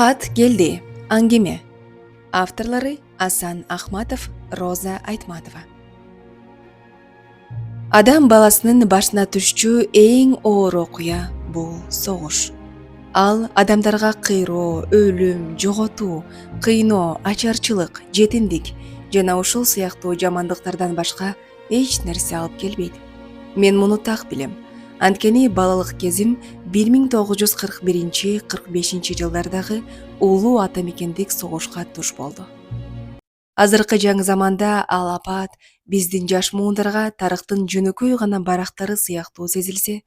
Хат келди. Аңгеме. Авторлары Асан Ахматов, Роза Айтматова. Адам баласынын башына түшчү эң оор окуя бул согуш. Ал адамдарга кыйроо, өлүм, жоготуу, кыйноо, ачарчылык, жетимдик жана ушул сыяктуу жамандыктардан башка эч нерсе алып келбейт. Мен муну так билем. Анткени балалык кезим 1941-45 жылдардагы улуу ата мекендик согушка туш болду. Азыркы жаңы заманда ал апат биздин жаш муундарга тарыхтын жөнөкөй гана барактары сыяктуу сезилсе,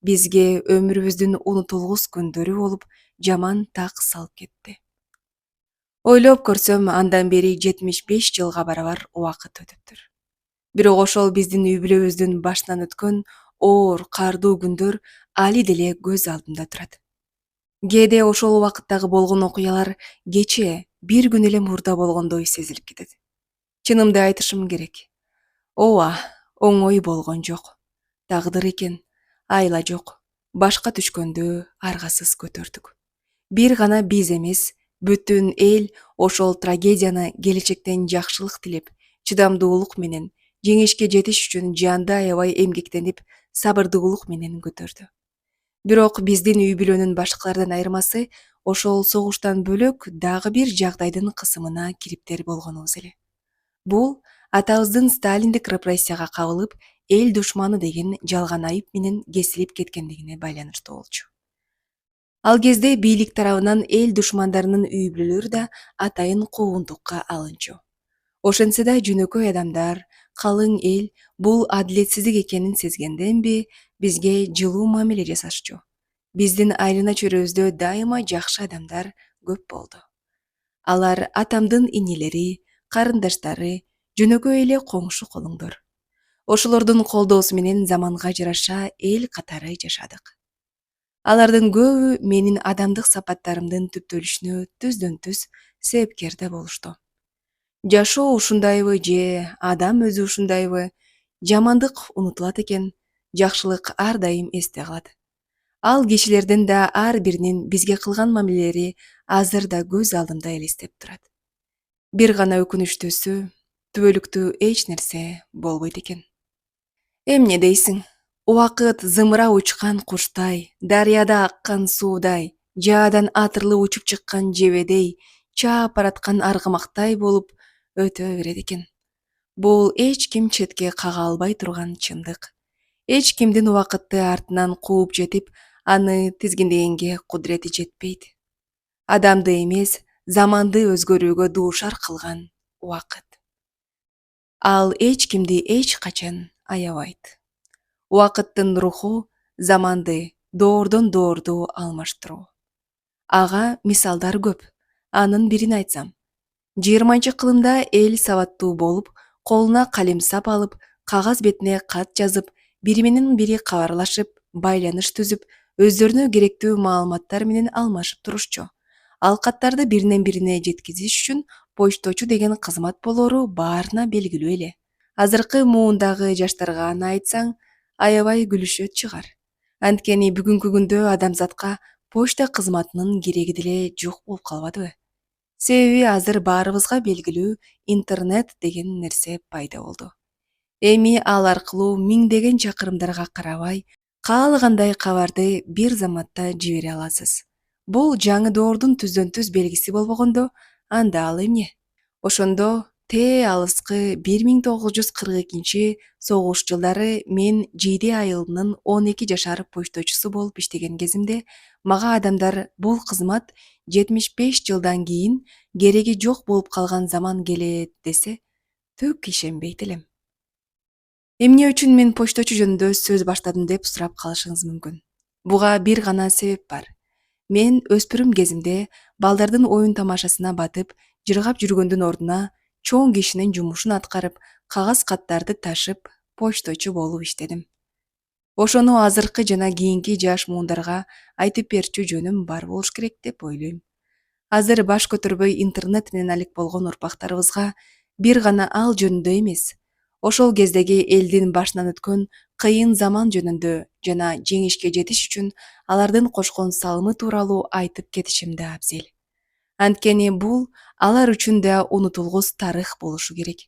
бизге өмүрүбүздүн унутулгус күндөрү болуп жаман так салып кетти. Ойлоп көрсөм, андан бери 75 жылга барабар убакыт өтүптүр. Бирок ошол биздин үй бүлөбүздүн башынан өткөн оор, кардуу күндөр али деле көз алдымда турат. Кээде ошол убакыттагы болгон окуялар кечээ, бир күн эле мурда болгондой сезилип кетет. Чынымды айтышым керек. Ооба, оңой болгон жок. Тагдыр экен, айла жок. Башка түшкөндө аргасыз көтөрдүк. Бир гана биз эмес, бүтүн эл ошол трагедияны келечектен жакшылык тилеп, чыдамдуулук менен, жеңишке жетиш үчүн жанды аябай эмгектенип, сабырдуулук менен көтөрдү. Бирок биздин үй бүлөнүн башкалардан айырмасы ошол согуштан бөлөк дагы бир жагдайдын кысымына кириптер болгонубуз эле. Бул атабыздын Сталиндик репрессияга кабылып, эл душманы деген жалган айып менен кесилип кеткендигине байланыштуу болчу. Ал кезде бийлик тарабынан эл душмандарынын үй бүлөлөрү да атайын куугунтукка алынчу. Ошентсе да жөнөкөй адамдар, калың эл бул адилетсиздик экенин сезгенденби, бизге жылуу мамиле жасашчу. Биздин айлана чөйрөбүздө дайыма жакшы адамдар көп болду. Алар атамдын инелери, карындаштары, жөнөкөй эле коңшу колуңдор. Ошолордун колдоосу менен заманга жараша эл катары жашадык. Алардын көбү менин адамдык сапаттарымдын түптөлүшүнө түздөн түз себепкер да болушту. Жашоо ушундайбы же адам өзү ушундайбы? Жамандык унутулат экен, жакшылык ар дайым эсте калат. Ал кишилердин да ар биринин бизге кылган мамилелери азыр да көз алдымда элестеп турат. Бир гана өкүнүчтүүсү, түбөлүктүү эч нерсе болбойт экен. Эмне дейсиң? Убакыт зымыра учкан куштай, дарыяда аккан суудай, жаадан атырлы учуп чыккан жебедей, чаап бараткан аргымактай болуп өтө берет экен. Бул эч ким четке кага албай турган чындык. Эч кимдин убакытты артынан кууп жетип, аны тизгиндегенге кудурети жетпейт. Адамды эмес, заманды өзгөрүүгө дуушар кылган убакыт. Ал эч кимди эч качан аябайт. Убакыттын руху заманды доордон доорду алмаштыруу. Ага мисалдар көп. Анын бирин айтсам. 20-кылымда эл сабаттуу болуп, колуна калемсап алып, кагаз бетине кат жазып, бири менен бири кабарлашып, байланыш түзүп, өздөрүнө керектүү маалыматтар менен алмашып турушчу. Ал каттарды биринен бирине жеткизиш үчүн почточу деген кызмат болору баарына белгилүү эле. Азыркы муундагы жаштарга аны айтсаң, аябай күлүшөт чыгар. Анткени бүгүнкү күндө адамзатка почта кызматынын кереги деле жок болуп калбадыбы? Себеби азыр баарыбызга белгилүү интернет деген нерсе пайда болду. Эми ал аркылуу миңдеген чакырымдарга карабай, каалагандай кабарды бир заматта жибере аласыз. Бул жаңы доордун түздөн түз белгиси болбогондо, анда ал эмне? Ошондо алыскы 1942 согуш жылдары мен Жийде айылынын 12 жашар почточусу болуп иштеген кезимде мага адамдар бул кызмат 75 жылдан кийин кереги жок болуп калган заман келет десе, түк ишенбейт элем. Эмне үчүн мен почточу жөнүндө сөз баштадым деп сурап калышыңыз мүмкүн. Буга бир гана себеп бар. Мен өспүрүм кезимде балдардын оюн тамашасына батып, жыргап жүргөндүн ордуна чоң кишинин жумушун аткарып, кагаз каттарды ташып, почточу болуп иштедим. Ошону азыркы жана кийинки жаш муундарга айтып берчү жөнүм бар болуш керек деп ойлойм. Азыр баш көтөрбөй интернет менен алек болгон урпактарыбызга бир гана ал жөнүндө эмес, ошол кездеги элдин башынан өткөн кыйын заман жөнүндө жана жеңишке жетиш үчүн алардын кошкон салымы тууралуу айтып кетишим да абзел. Анткени бул алар үчүн да унутулгус тарых болушу керек.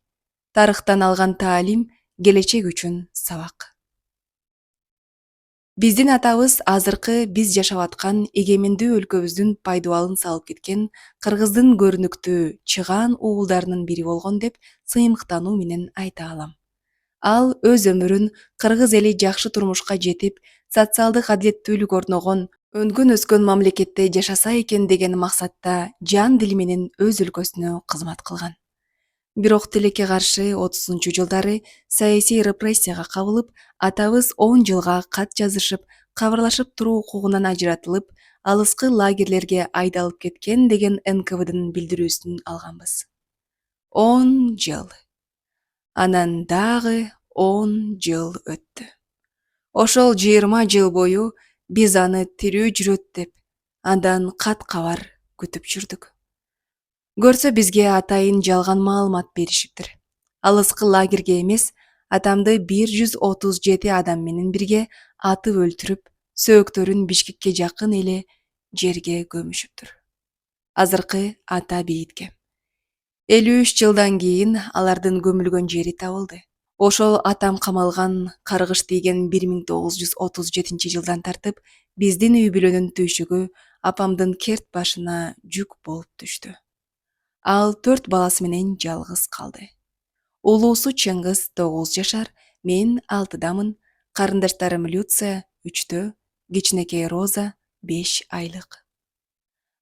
Тарыхтан алган таалим келечек үчүн сабак. Биздин атабыз азыркы биз жашап аткан эгемендүү өлкөбүздүн пайдубалын салып кеткен кыргыздын көрүнүктүү чыгаан уулдарынын бири болгон деп сыймыктануу менен айта алам. Ал өз өмүрүн кыргыз эли жакшы турмушка жетип, социалдык адилеттүүлүк орногон, өнгөн өскөн мамлекетте жашаса экен деген максатта жан дили менен өз өлкөсүнө кызмат кылган. Бирок тилекке каршы 30-жылдары саясий репрессияга кабылып, атабыз 10 жылга кат жазышып, кабарлашып туруу укугунан ажыратылып, алыскы лагерлерге айдалып кеткен деген НКВДнын билдирүүсүн алганбыз. 10 жыл. Анан дагы 10 жыл өттү. Ошол 20 жыл бою биз аны тирүү жүрөт деп, андан кат кабар күтүп жүрдүк. Көрсө бизге атайын жалган маалымат беришиптир. Алыскы лагерге эмес, атамды 137 адам менен бирге атып өлтүрүп, сөөктөрүн Бишкекке жакын эле жерге көмүшүптүр. Азыркы ата бейитке 53 жылдан кийин алардын көмүлгөн жери табылды. Ошол атам камалган, каргыш тийген 1937 жылдан тартып, биздин үй бүлөнүн түйшүгү апамдын керт башына жүк болуп түштү. Ал 4 баласы менен жалгыз калды. Улуусу Чыңгыз 9 жашар, мен 6дамын, карындаштарым Люция 3тө, кичинекей Роза 5 айлык.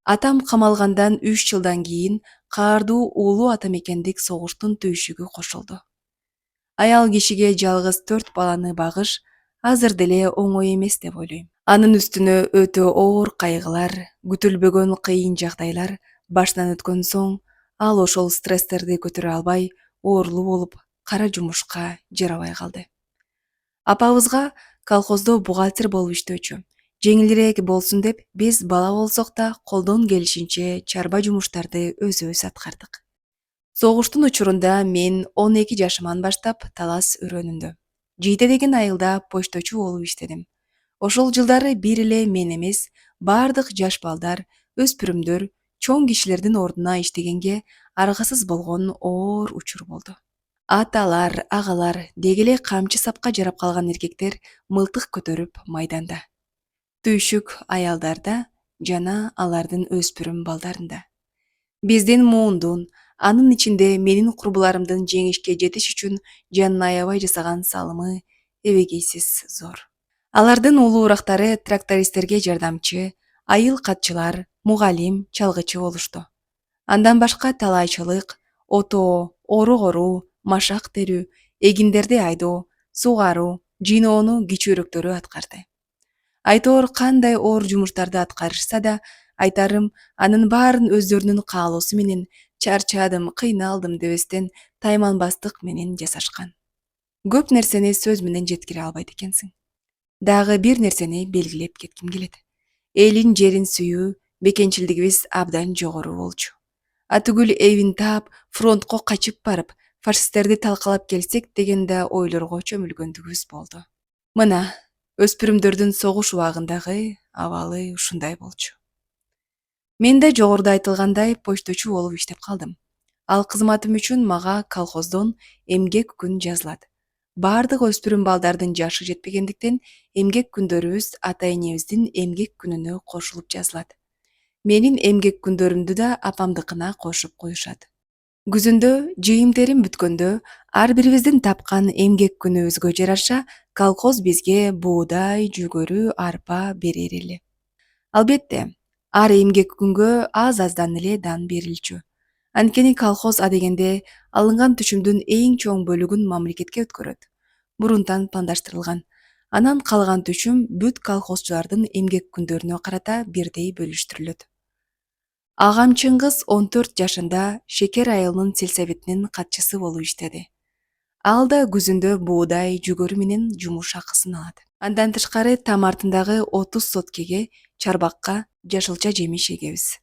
Атам камалгандан 3 жылдан кийин каардуу уулу атамекендик согуштун түйшүгү кошулду. Аял кишиге жалгыз 4 баланы багыш азыр деле оңой эмес деп ойлойм. Анын үстүнө өтө оор кайгылар, күтүлбөгөн кыйын жагдайлар башынан өткөн соң, ал ошол стресстерди көтөрө албай, оорлуу болуп, кара жумушка жарабай калды. Апабызга колхоздо бухгалтер болуп иштөөчү. Жеңилирээк болсун деп, биз бала болсок да колдон келишинче чарба жумуштарды өзүбүз аткардык. Согуштун учурунда мен 12 жашыман баштап талас өрөөнүндө, Жийде деген айылда почточу болуп иштедим. Ошол жылдары бир эле мен эмес, бардык жаш балдар, өспүрүмдөр, чоң кишилердин ордуна иштегенге аргасыз болгон оор учур болду. Аталар, агалар, деги эле камчы сапка жарап калган эркектер мылтык көтөрүп майданда. Түйшүк аялдарда жана алардын өспүрүм балдарында. Биздин муундун, анын ичинде менин курбуларымдын жеңишке жетиш үчүн жанын аябай жасаган салымы эбегейсиз зор. Алардын улуурактары трактористтерге жардамчы, айыл катчылар, мугалим, чалгычы болушту. Андан башка талайчылык, отоо, ору-коруу, машак терүү, эгиндерди айдоо, сугаруу, жыйноону кичүүрөктөрү аткарды. Айтоор кандай оор жумуштарды аткарышса да, айтарым, анын баарын өздөрүнүн каалоосу менен чарчадым, кыйналдым дебестен тайманбастык менен жасашкан. Көп нерсени сөз менен жеткире албайт экенсиң. Дагы бир нерсени белгилеп кетким келет. Элин жерин сүйүү, бекенчилдигибиз абдан жогору болчу. Атүгүл эбин таап, фронтко качып барып, фашисттерди талкалап келсек деген да ойлорго чөмүлгөндүгүбүз болду. Мына, өспүрүмдөрдүн согуш убагындагы абалы ушундай болчу. Мен да жогоруда айтылгандай почточу болуп иштеп калдым. Ал кызматым үчүн мага колхоздон эмгек күн жазылат. Бардык өспүрүм балдардын жашы жетпегендиктен эмгек күндөрүбүз ата-энебиздин эмгек күнүнө кошулуп жазылат. Менин эмгек күндөрүмдү да апамдыкына кошуп коюшат. Күзүндө жыйым-терим бүткөндө ар бирибиздин тапкан эмгек күнүбүзгө жараша колхоз бизге буудай, жүгөрү, арпа берер эле. Албетте, ар эмгек күнгө аз-аздан эле дан берилчү. Анткени колхоз адегенде алынган түшүмдүн эң чоң бөлүгүн мамлекетке өткөрөт. Мурунтан пландаштырылган. Анан калган түшүм бүт колхозчулардын эмгек күндөрүнө карата бирдей бөлүштүрүлөт. Агам Чыңгыз 14 жашында Шекер айылынын сельсоветинин катчысы болуп иштеди. Ал да күзүндө буудай, жүгөрү менен жумуш акысын алат. Андан тышкары там артындагы 30 соткеге чарбакка жашылча жемиш эгебиз.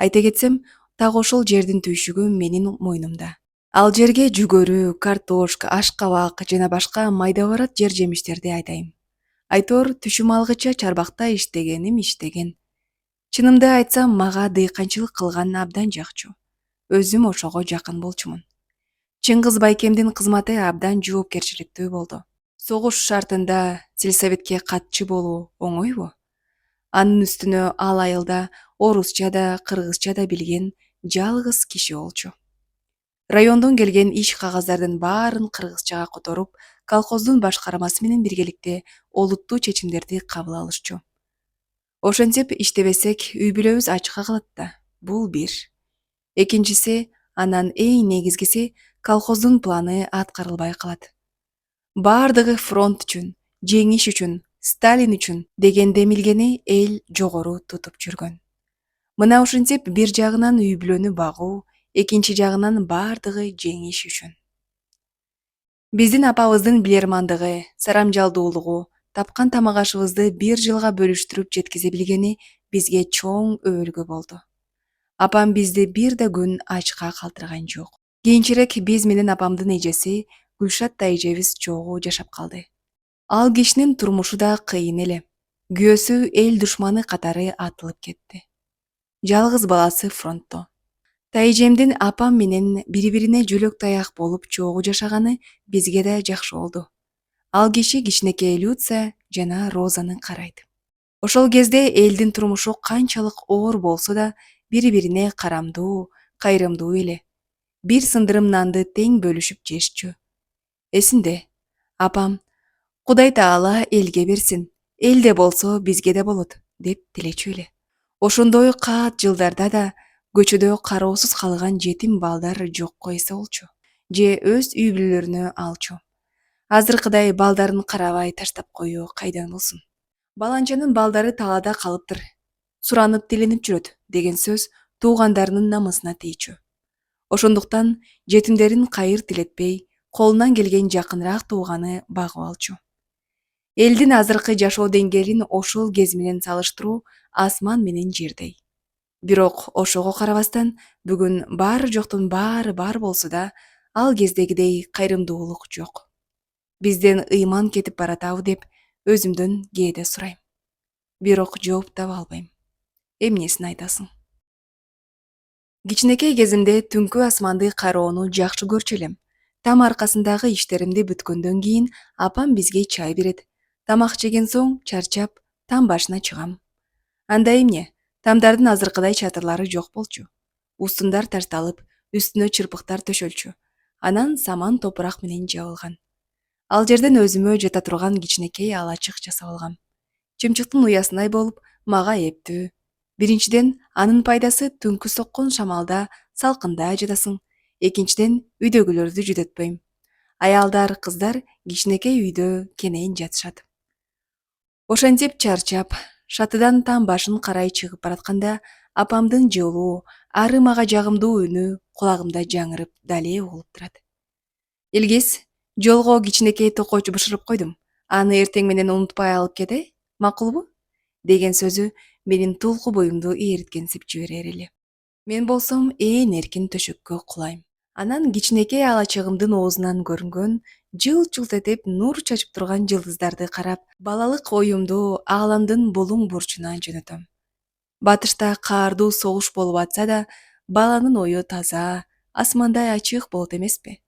Айта кетсем, так ошол жердин түйшүгү менин мойнумда. Ал жерге жүгөрү, картошка, ашкабак жана башка майда барат жер жемиштерди айдайм. Айтор түшүм алгыча чарбакта иштеген. Чынымды айтсам, мага дыйканчылык кылган абдан жакчу. Өзүм ошого жакын болчумун. Чыңгыз Байкемдин кызматы абдан жоопкерчиликтүү болду. Согуш шартында сельсоветке катчы болуу оңойбу? Анын үстүнө ал айылда орусча да, кыргызча да билген жалгыз киши болчу. Райондон келген иш кагаздардын баарын кыргызчага которуп, колхоздун башкармасы менен биргеликте олуттуу чечимдерди кабыл алышчу. Ошентип иштебесек, үй бүлөбүз ачка калат да. Бул бир. Экинчиси, анан эң негизгиси, колхоздун планы аткарылбай калат. Бардыгы фронт үчүн, жеңиш үчүн, Сталин үчүн деген демилгени эл жогору тутуп жүргөн. Мына ушинтип бир жагынан үй бүлөнү багуу, экинчи жагынан бардыгы жеңиш үчүн. Биздин апабыздын билермандыгы, сарамжалдуулугу, тапкан тамак ашыбызды бир жылга бөлүштүрүп жеткизе билгени бизге чоң өбөлгө болду. Апам бизди бир да күн ачка калтырган жок. Кийинчерээк биз менен апамдын эжеси Гүлшат эжебиз чогуу жашап калды. Ал кишинин турмушу да кыйын эле. Күйөөсү эл душманы катары атылып кетти. Жалгыз баласы фронтто. Эжемдин апам менен бири-бирине жөлөк таяк болуп чогуу жашаганы бизге да жакшы болду. Ал киши кичинекей Люция жана Розаны карайт. Ошол кезде элдин турмушу канчалык оор болсо да бири-бирине карамдуу, кайрымдуу эле. Бир сындырым нанды тең бөлүшүп жешчү. Эсимде, апам Кудай Таала элге берсин, элде болсо бизге да болот деп тилечү эле. Ошондой каат жылдарда да көчөдө кароосуз калган жетим балдар жокко эсе болчу. Же өз үй бүлөлөрүнө алчу. Азыркыдай балдарын карабай таштап коюу кайдан болсун. Баланчанын балдары талаада калыптыр, суранып тилинип жүрөт деген сөз туугандарынын намысына тийчү. Ошондуктан жетимдерин кайыр тилетпей, колунан келген жакыныраак тууганы багып алчу. Элдин азыркы жашоо деңгээлин ошол кез менен салыштыруу асман менен жердей. Бирок ошого карабастан бүгүн баары жоктун баары бар болсо да, ал кездегидей кайрымдуулук жок. Бизден ыйман кетип баратабы деп өзүмдөн кээде сурайм. Бирок жооп таба албайм. Эмнесин айтасың? Кичинекей кезимде түнкү асманды кароону жакшы көрчү элем. Там аркасындагы иштеримди бүткөндөн кийин апам бизге чай берет. Тамак жеген соң чарчап, там башына чыгам. Анда эмне? Тамдардын азыркыдай чатырлары жок болчу. Устундар ташталып, үстүнө чырпыктар төшөлчү. Анан саман топурак менен жабылган. Ал жерден өзүмө жата турган кичинекей алачык жасап алгам. Чымчыктын уясындай болуп, мага эптүү. Биринчиден, анын пайдасы түнкү соккон шамалда салкында жатасың. Экинчиден, үйдөгүлөрдү жүдөтпөйм. Аялдар, кыздар кичинекей үйдө кенен жатышат. Ошентип чарчап, шатыдан там башын карай чыгып баратканда, апамдын жылуу, ары мага жагымдуу үнү кулагымда жаңырып дале угулуп турат. Илгиз, жолго кичинекей токойчу бышырып койдум. Аны эртең менен унутпай алып кете, макулбу? Деген сөзү менин тулку боюмду ээриткенсип жиберер эле. Мен болсом ээн эркин төшөккө кулайм. Анан кичинекей алачыгымдын оозунан көрүнгөн жылт-жылт этип нур чачып турган жылдыздарды карап, балалык оюмду ааламдын булуң бурчуна жөнөтөм. Батышта каардуу согуш болуп атса да, баланын ою таза, асмандай ачык болот эмеспи?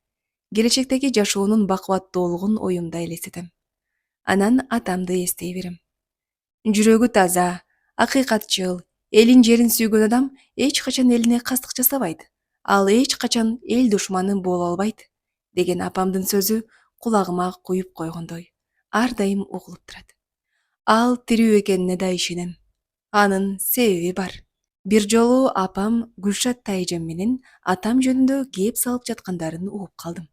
Келечектеги жашоонун бакубаттуулугун оюмда элестетем. Анан атамды эстей берем. Жүрөгү таза, акыйкатчыл, элин жерин сүйгөн адам эч качан элине кастык жасабайт. Ал эч качан эл душманы боло албайт, деген апамдын сөзү кулагыма куюп койгондой ар дайым угулуп турат. Ал тирүү экенине да ишенем. Анын себеби бар. Бир жолу апам Гүлшат эжем менен атам жөнүндө кеп салып жаткандарын угуп калдым.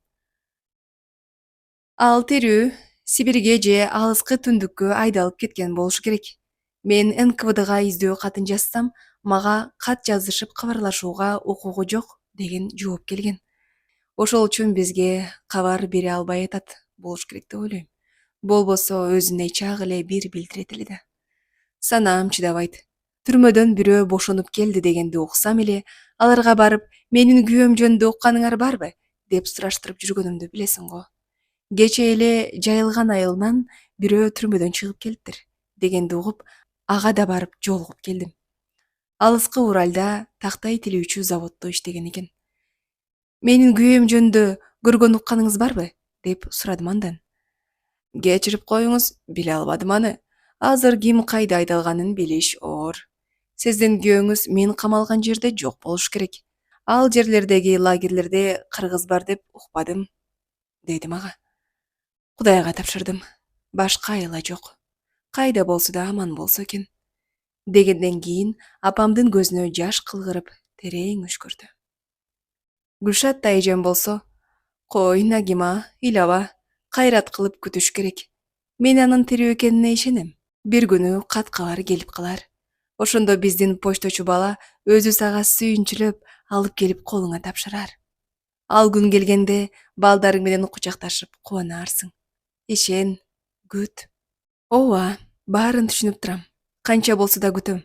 Ал тирүү, Сибирге же алыскы түндүккө айдалып кеткен болушу керек. Мен НКВДга издөө катын жазсам, мага кат жазышып кабарлашууга укугу жок деген жооп келген. Ошол үчүн бизге кабар бере албай атат болуш керек деп ойлойм. Болбосо өзүнө чак эле бир билдирет эле да. Санаам чыдабайт. Түрмөдөн бирөө бошонуп келди дегенди уксам эле, аларга барып, менин күйөөм жөнүндө укканыңар барбы? Деп сураштырып жүргөнүмдү билесиң го. Кечээ эле жайылган айылынан бирөө түрмөдөн чыгып келиптир дегенди угуп, ага да барып жолугуп келдим. Алыскы Уралда тактай тилүүчү заводдо иштеген экен. Менин күйөөм жөнүндө көргөн укканыңыз барбы? Деп сурадым андан. Кечирип коюңуз, биле албадым аны. Азыр ким кайда айдалганын билиш оор. Сиздин күйөөңүз мен камалган жерде жок болуш керек. Ал жерлердеги лагерлерде кыргыз бар деп укпадым, дедим ага. Кудайга тапшырдым. Башка айла жок. Кайда болсо да аман болсо экен. Дегенден кийин апамдын көзүнө жаш кылгырып терең өшкөрдү. Гүлшат тайжан болсо, кой Нагима, ыйлаба, кайрат кылып күтүш керек. Мен анын тирүү экенине ишенем. Бир күнү кат кабар келип калар. Ошондо биздин почточу бала өзү сага сүйүнчүлөп алып келип колуңа тапшырар. Ал күн келгенде балдарың менен кучакташып кубанаарсың. Ишен, күт. Ооба, баарын түшүнүп турам. Канча болсо да күтөм.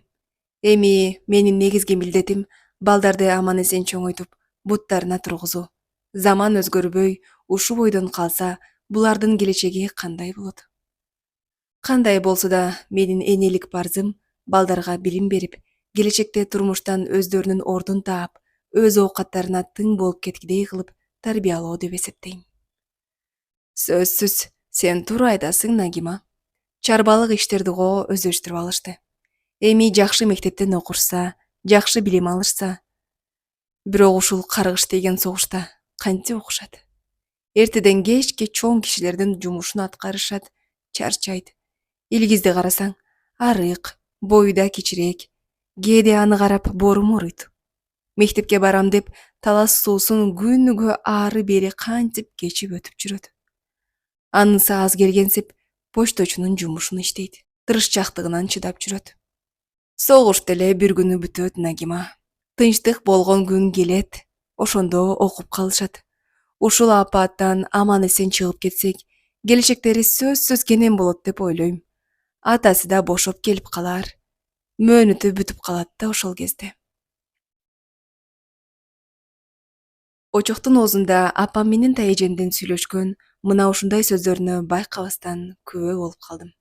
Эми менин негизги милдетим балдарды аман эсен чоңойтуп, буттарына тургузуу. Заман өзгөрбөй, ушул бойдон калса, булардын келечеги кандай болот? Кандай болсо да менин энелик парзым балдарга билим берип, келечекте турмуштан өздөрүнүн ордун таап, өз оокаттарына тың болуп кеткидей кылып тарбиялоо деп эсептейм. Сөзсүз, сен туура айтасың, Нагима. Чарбалык иштерди го өздөштүрүп алышты. Эми жакшы мектептен окушса, жакшы билим алышса. Бирок ушул каргыш деген согушта кантип окушат? Эртеден кечке чоң кишилердин жумушун аткарышат, чарчайт. Илгизди карасаң, арык, бою да кичирээк. Кээде аны карап боорум ооруйт. Мектепке барам деп талас суусун күнүгө ары бери кантип кечип өтүп жүрөт. Анысы аз келгенсип почточунун жумушун иштейт. Тырышчактыгынан чыдап жүрөт. Согуш деле бир күнү бүтөт, Нагима. Тынчтык болгон күн келет. Ошондо окуп калышат. Ушул апааттан аман эсен чыгып кетсек, келечектери сөзсүз кенен болот деп ойлойм. Атасы да бошоп келип калар. Мөөнөтү бүтүп калат да ошол кезде. Очоктун оозунда апам менен тайжендин сүйлөшкөн мына ушундай сөздөрүнө байкабастан күбө болуп калдым.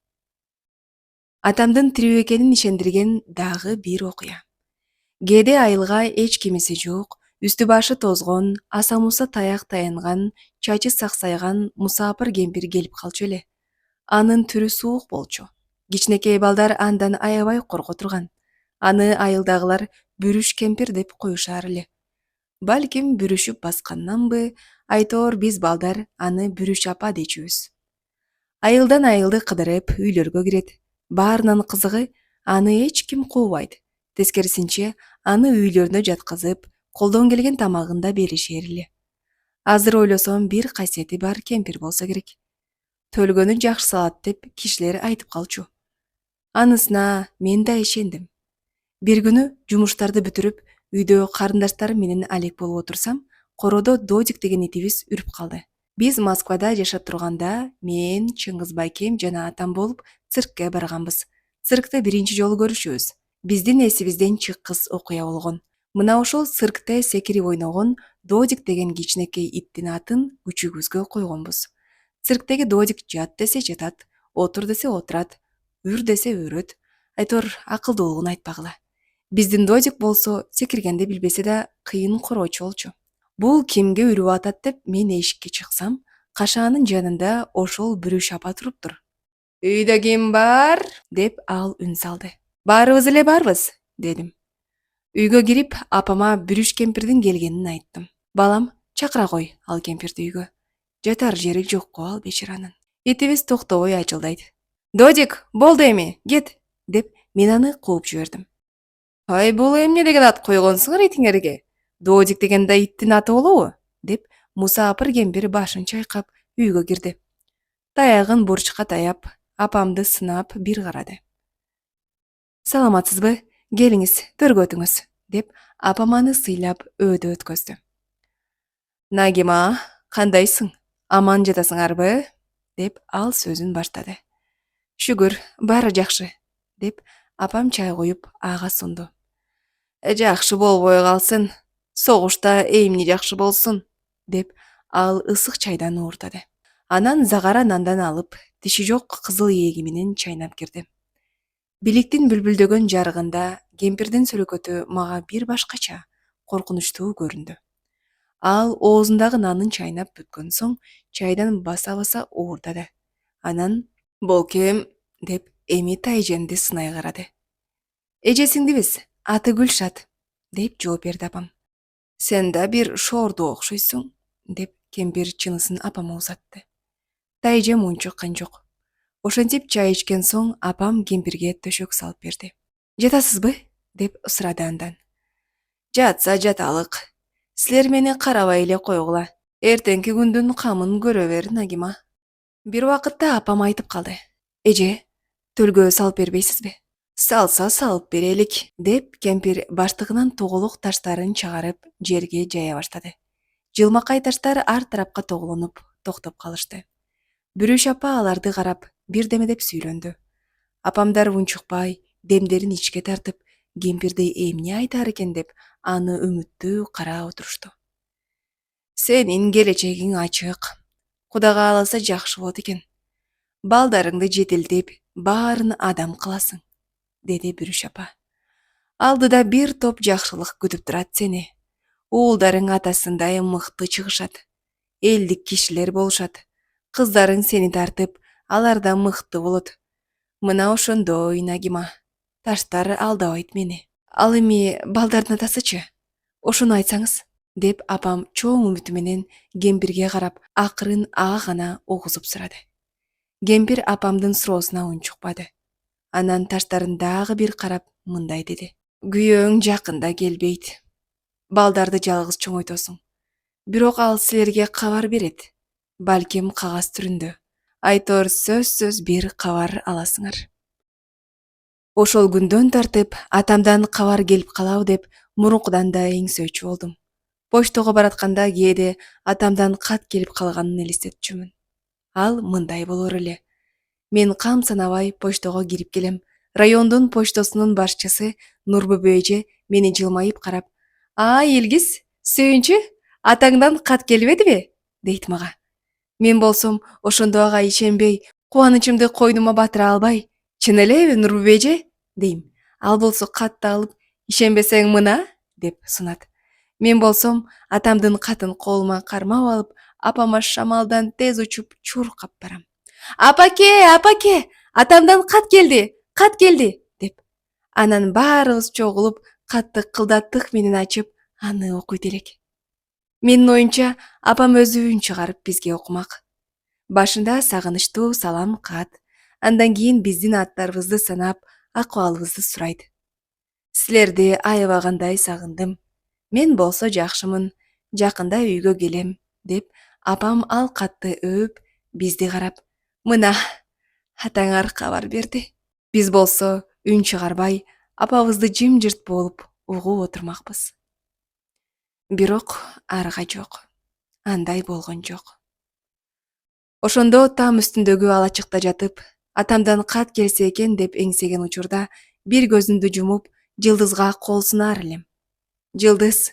Атамдын тирүү экенин ишендирген дагы бир окуя. Кээде айылга эч кимиси жок, үстү башы тозгон, аса муса таяк таянган, чачы саксайган мусапыр кемпир келип калчу эле. Анын түрү суук болчу. Кичинекей балдар андан аябай корко турган. Аны айылдагылар Бүрүш кемпир деп коюшар эле. Балким бүрүшүп басканнанбы, айтоор биз балдар аны Бүрүш апа дечүбүз. Айылдан айылды кыдырып, үйлөргө кирет. Баарынан кызыгы, аны эч ким куубайт. Тескерисинче, аны үйлөрүнө жаткызып, колдон келген тамагын да беришер эле. Азыр ойлосом бир касиети бар кемпир болсо керек. Төлгөнү жакшы салат деп кишилер айтып калчу. Анысына мен да ишендим. Бир күнү жумуштарды бүтүрүп, үйдө карындаштарым менен алек болуп отурсам, короодо Додик деген итибиз үрүп калды. Биз Москвада жашап турганда, мен, Чыңгыз байкем жана атам болуп циркке барганбыз. Циркте биринчи жолу көрүшүбүз. Биздин эсибизден чыккыс окуя болгон. Мына ошол циркте секирип ойногон Додик деген кичинекей иттин атын күчүгүбүзгө койгонбуз. Цирктеги Додик жат десе жатат, отур десе отурат, үр десе үрөт. Айтор акылдуулугун айтпагыла. Биздин Додик болсо секиргенди билбесе да кыйын короочу болчу. Бул кимге үрүп атат деп мен эшикке чыксам, кашаанын жанында ошол Бүрүш апа туруптур. Үйдө ким бар? Деп ал үн салды. Баарыбыз эле барбыз, дедим. Үйгө кирип, апама Бүрүш кемпирдин келгенин айттым. Балам, чакыра кой ал кемпирди үйгө. Жатар жери жок го ал бечаранын. Итибиз токтобой ажылдайт. Додик, болду эми, кет, деп мен аны кууп жибердим. Ай, бул эмне деген ат койгонсуңар итиңерге? Додик деген да иттин аты болобу? Деп мусапыр кемпир башын чайкап үйгө кирди. Таягын бурчка таяп, апамды сынап бир карады. Саламатсызбы? Келиңиз, төргө өтүңүз, деп апам аны сыйлап өөдө өткөздү. Нагима, кандайсың? Аман жатасыңарбы? Деп ал сөзүн баштады. Шүгүр, баары жакшы, деп апам чай коюп ага сунду. Жакшы болбой калсын, согушта эмне жакшы болсун, деп ал ысык чайдан ууртады. Анан загара нандан алып, тиши жок кызыл ээги менен чайнап кирди. Биликтин бүлбүлдөгөн жарыгында кемпирдин сүрөкөтү мага бир башкача коркунучтуу көрүндү. Ал оозундагы нанын чайнап бүткөн соң чайдан баса уурдады. Анан «Болкем» деп эми Тайженди сынай карады. «Эжесиңдибиз, аты Гүлшат» деп жооп берди апам. «Сен да бир шоорду окшойсуң» деп кемпир чынысын апама узатты. Тайже мунчуккан жок. Ошентип чай ичкен соң апам кемпирге төшөк салып берди. «Жатасызбы?» деп сурады андан. «Жатса жаталык. Силер мени карабай эле койгула. Эртеңки күндүн камын көрө бер, Нагима». Бир убакытта апам айтып калды. «Эже, төлгө салып бербейсизби?» «Салса салып берелик» деп кемпир баштыгынан тоголук таштарын чыгарып жерге жая баштады. Жылмакай таштар ар тарапка тоголонуп токтоп калышты. Бүрүш апа аларды карап бирдеме деп сүйлөндү. Апамдар унчукпай, демдерин ичке тартып, кемпирди эмне айтар экен деп аны үмүттүү карап отурушту. «Сенин келечегиң ачык. Кудай кааласа жакшы болот экен. Балдарыңды жетилтип, баарын адам кыласың», деди Бүрүш апа. «Алдыда бир топ жакшылык күтүп турат сени. Уулдарың атасындай мыкты чыгышат. Элдик кишилер болушат. Кыздарың сени тартып, алар да мыкты болот. Мына ошондой, Нагима. Таштар алдабайт мени. Ал эми балдардын атасычы? Ошону айтсаңыз», деп апам чоң үмүтү менен кемпирге карап акырын гана угузуп сурады. Кемпир апамдын суроосуна унчукпады. Анан таштарын дагы бир карап мындай деди. «Күйөөң жакында келбейт. Балдарды жалгыз чоңойтосуң. Бирок ал силерге кабар берет. Балким кагаз түрүндө. Айтор сөзсүз бир кабар аласыңар». Ошол күндөн тартып атамдан кабар келип калабы деп мурункудан да эңсөөчү болдум. Почтого баратканда кээде атамдан кат келип калганын элестетчүмүн. Ал мындай болор эле. Мен кам санабай почтого кирип келем. Райондун почтосунун башчысы Нурбүбө эже мени жылмайып карап: «Илгиз, сүйүнчү, атаңдан кат келбедиби?» дейт мага. Мен болсом ошондо ага ишенбей, кубанычымды койнума батыра албай: «Чын элеби, Нурбүбө эже?» дейм. Ал болсо катты алып: «Ишенбесең мына» деп сунат. Мен болсом атамдын катын колума кармап алып, апама шамалдан тез учуп чуркап барам. «Апаке, апаке, атамдан кат келди» деп. Анан баарыбыз чогулуп, катты кылдаттык менен ачып, аны окуйт элек. Менин оюмча, апам өзү үн чыгарып бизге окумак. Башында сагынычтуу салам кат, андан кийин биздин аттарыбызды санап, акыбалыбызды сурайт. «Силерди аябагандай сагындым. Мен болсо жакшымын, жакында үйгө келем» деп апам ал катты өп, бизди карап: «Мына, атаңар кабар берди». Биз болсо үн чыгарбай, апабызды жымжырт болуп угуп отурмакпыз. Бирок арга жок. Андай болгон жок. Ошондо там үстүндөгү алачыкта жатып, атамдан кат келсе экен деп эңсеген учурда бир көзүмдү жумуп, жылдызга кол сунар элем. «Жылдыз,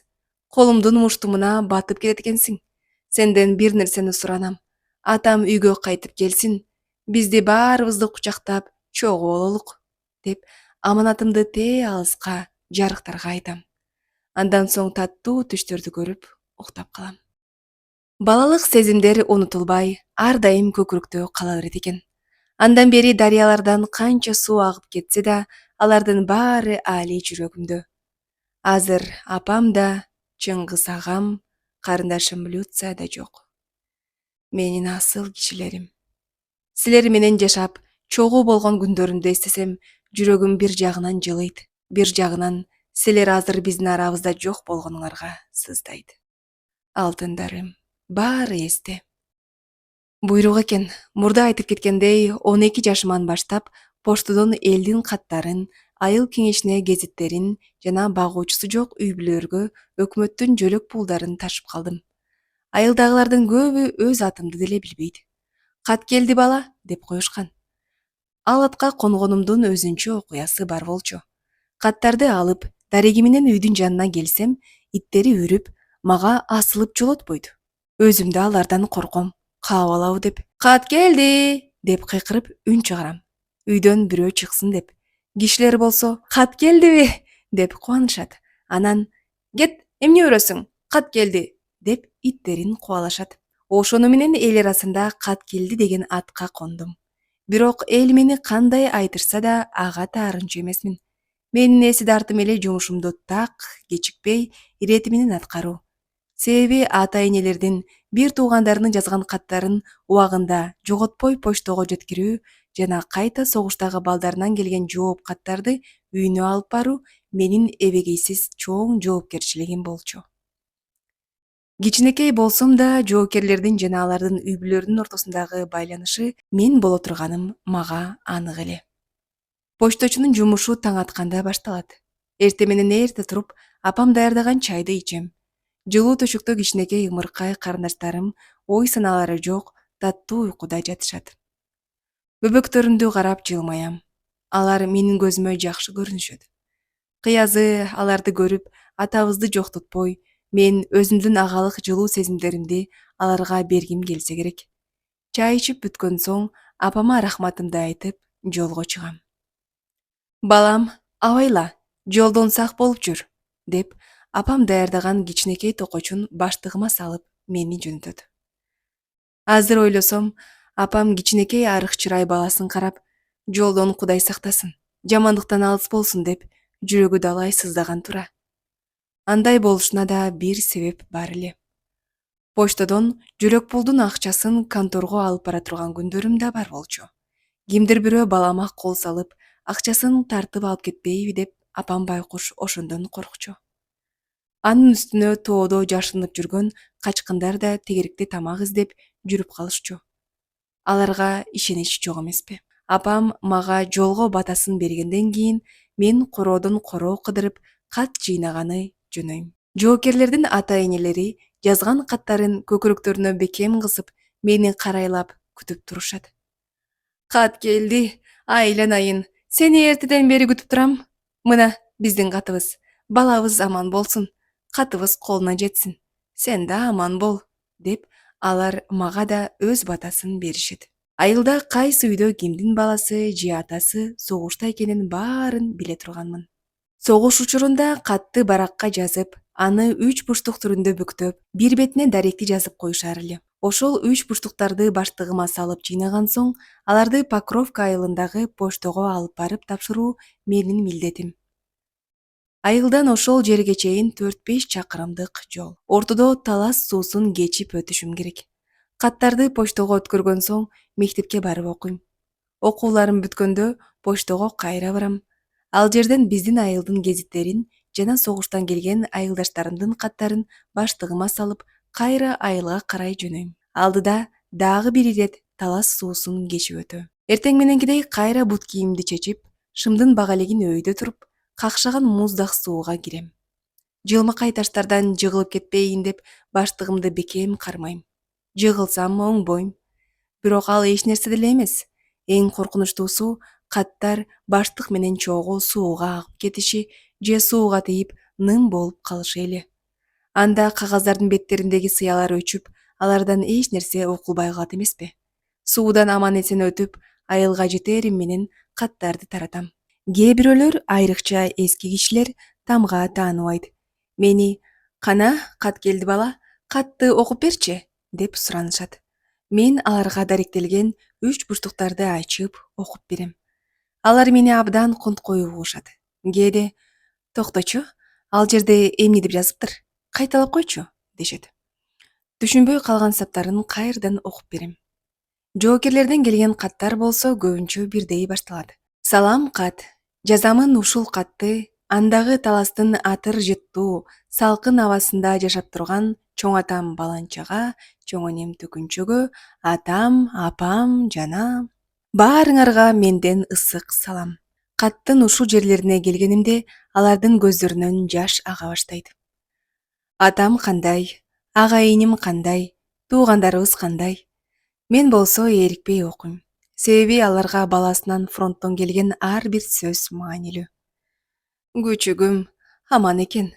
колумдун муштумуна батып кетет экенсиң. Сенден бир нерсени суранам. Атам үйгө кайтып келсин, бизди баарыбызды кучактап чогуу бололук» деп аманатымды тээ алыска жарыктарга айтам. Андан соң таттуу түштөрдү көрүп уктап калам. Балалык сезимдер унутулбай, ар дайым көкүрөктө кала берет экен. Андан бери дарыялардан канча суу агып кетсе да, алардын баары али жүрөгүмдө. Азыр апам да, Чыңгыз агам, карындашым Люция да жок. Менин асыл кишилерим. Силер менен жашап, чогуу болгон күндөрүмдү эстесем, жүрөгүм бир жагынан жылыйт, бир жагынан силер азыр биздин арабызда жок болгонуңарга сыздайт. Алтындарым, баары эсте. Буйрук экен, мурда айтып кеткендей, 12 жашыман баштап поштодон элдин каттарын, айыл кеңешине гезиттерин жана багуучусу жок үй бүлөлөргө өкмөттүн жөлөк пулдарын ташып калдым. Айылдагылардын көбү өз атымды деле билбейт. «Кат келди бала» деп коюшкан. Ал атка конгонумдун өзүнчө окуясы бар болчу. Каттарды алып, дареги менен үйдүн жанына келсем, иттери үрүп, мага асылып жолотпойт. Өзүм да алардан корком, каап алабы деп. «Кат келди» деп кыйкырып үн чыгарам. Үйдөн бирөө чыксын деп. Кишилер болсо кат келдиби деп кубанышат. Анан кет эмне өрөсүң? Кат келди деп иттерин кубалашат. Ошону менен эл арасында кат келди деген атка кондум. Бирок эл мени кандай айтышса да ага таарынчу эмесмин. Менин эси дартым эле жумушумду так кечикпей ирети менен аткаруу. Себеби ата-энелердин бир туугандарынын жазган каттарын убагында жоготпой почтого жеткирүү жана кайта согуштагы балдарынан келген жооп каттарды үйүнө алып баруу менин эбегейсиз чоң жоопкерчилигим болчу. Кичинекей болсом да жоокерлердин жана алардын үй бүлөлөрүнүн ортосундагы байланышы мен боло турганым мага анык эле. Почточунун жумушу таң атканда башталат. Эртең менен эрте туруп, апам даярдаган чайды ичем. Жылуу төшөктө кичинекей ымыркай карындаштарым ой санаалары жок, таттуу уйкуда жатышат. Бөбөктөрүмдү карап жылмаям. Алар менин көзүмө жакшы көрүнүшөт. Кыязы аларды көрүп, атабызды жоктотпой, мен өзүмдүн агалык жылуу сезимдеримди аларга бергим келсе керек. Чай ичип бүткөн соң апама рахматымды айтып, жолго чыгам. Балам, абайла, жолдон сак болуп жүр, деп апам даярдаган кичинекей токочун баштыгыма салып мени жөнөтөт. Азыр ойлосом, апам кичинекей арык чырай баласын карап, жолдон Кудай сактасын, жамандыктан алыс болсун деп жүрөгү далай сыздаган тура. Андай болушуна да бир себеп бар эле. Почтодон жүрөк пулдун акчасын конторго алып бара турган күндөрүм да бар болчу. Кимдир бирөө балама кол салып, акчасын тартып алып кетпейби деп апам байкуш ошондон коркчу. Анын үстүнө тоодо жашынып жүргөн качкындар да тегеректе тамак издеп жүрүп калышчу. Аларга ишенич жок эмеспи. Апам мага жолго батасын бергенден кийин мен короодон короо кыдырып кат жыйнаганы жөнөйм. Жоокерлердин ата-энелери жазган каттарын көкүрөктөрүнө бекем кысып, мени карайлап күтүп турушат. Кат келди, айланайын. Сени эртеден бери күтүп турам. Мына биздин катыбыз. Балабыз аман болсун. Катыбыз колуна жетсин. Сен да аман бол, деп алар мага да өз батасын беришет. Айылда кайсы үйдө кимдин баласы же атасы согушта экенин баарын биле турганмын. Согуш учурунда катты баракка жазып, аны 3 буштук түрүндө бүктөп, бир бетине даректи жазып коюшар эле. Ошол 3 буштуктарды баштыгыма салып жыйнаган соң, аларды Покровка айылындагы поштого алып барып тапшыруу менин милдетим. Айылдан ошол жерге чейин 4-5 чакырымдык жол. Ортодо талас суусун кечип өтүшүм керек. Каттарды поштого өткөргөн соң мектепке барып окуйм. Окууларым бүткөндө поштого кайра барам. Ал жерден биздин айылдын гезиттерин жана согуштан келген айылдаштарымдын каттарын баштыгыма салып, кайра айылга карай жөнөйм. Алдыда дагы бир ирет талас суусун кечип өтөм. Эртең мененкидей кайра бут кийимди чечип, шымдын бага элегин өйдө туруп, какшаган муздак сууга кирем. Жылмакай таштардан жыгылып кетпейин деп баштыгымды бекем кармайм. Жыгылсам оңбойм. Бирок ал эч нерсе деле эмес. Эң коркунучтуусу каттар баштык менен чогуу сууга агып кетиши же сууга тийип ным болуп калышы эле. Анда кагаздардын беттериндеги сыялар өчүп, алардан эч нерсе окулбай калат эмеспи? Суудан аман эсен өтүп, айылга жетерим менен каттарды таратам. Кээ бирөөлөр, айрыкча эски кишилер тамга тааныбайт. Мени «Кана, кат келди бала, катты окуп берчи» деп суранышат. Мен аларга даректелген 3 буштуктарды ачып окуп берем. Алар мени абдан конткой угушат. Кээде «Токточу, ал жерде эмне деп жазыптыр? Кайталап койчу» дешет. Түшүнбөй калган саптарын кайрадан окуп берем. Жоокерлерден келген каттар болсо көбүнчө бирдей башталат. Салам кат. Жазамын ушул катты андагы таластын атыр жыттуу, салкын абасында жашап турган чоң атам Баланчага, чоң энем Төкүнчөгө, атам, апам жана баарыңарга менден ысык салам. Каттын ушул жерлерине келгенимде алардын көздөрүнөн жаш ага баштайт. Атам кандай, ага-иним кандай, туугандарыбыз кандай? Мен болсо ээрикпей окуйм. Себеби аларга баласынан фронттон келген ар бир сөз маанилүү. Күчүгүм, аман экен,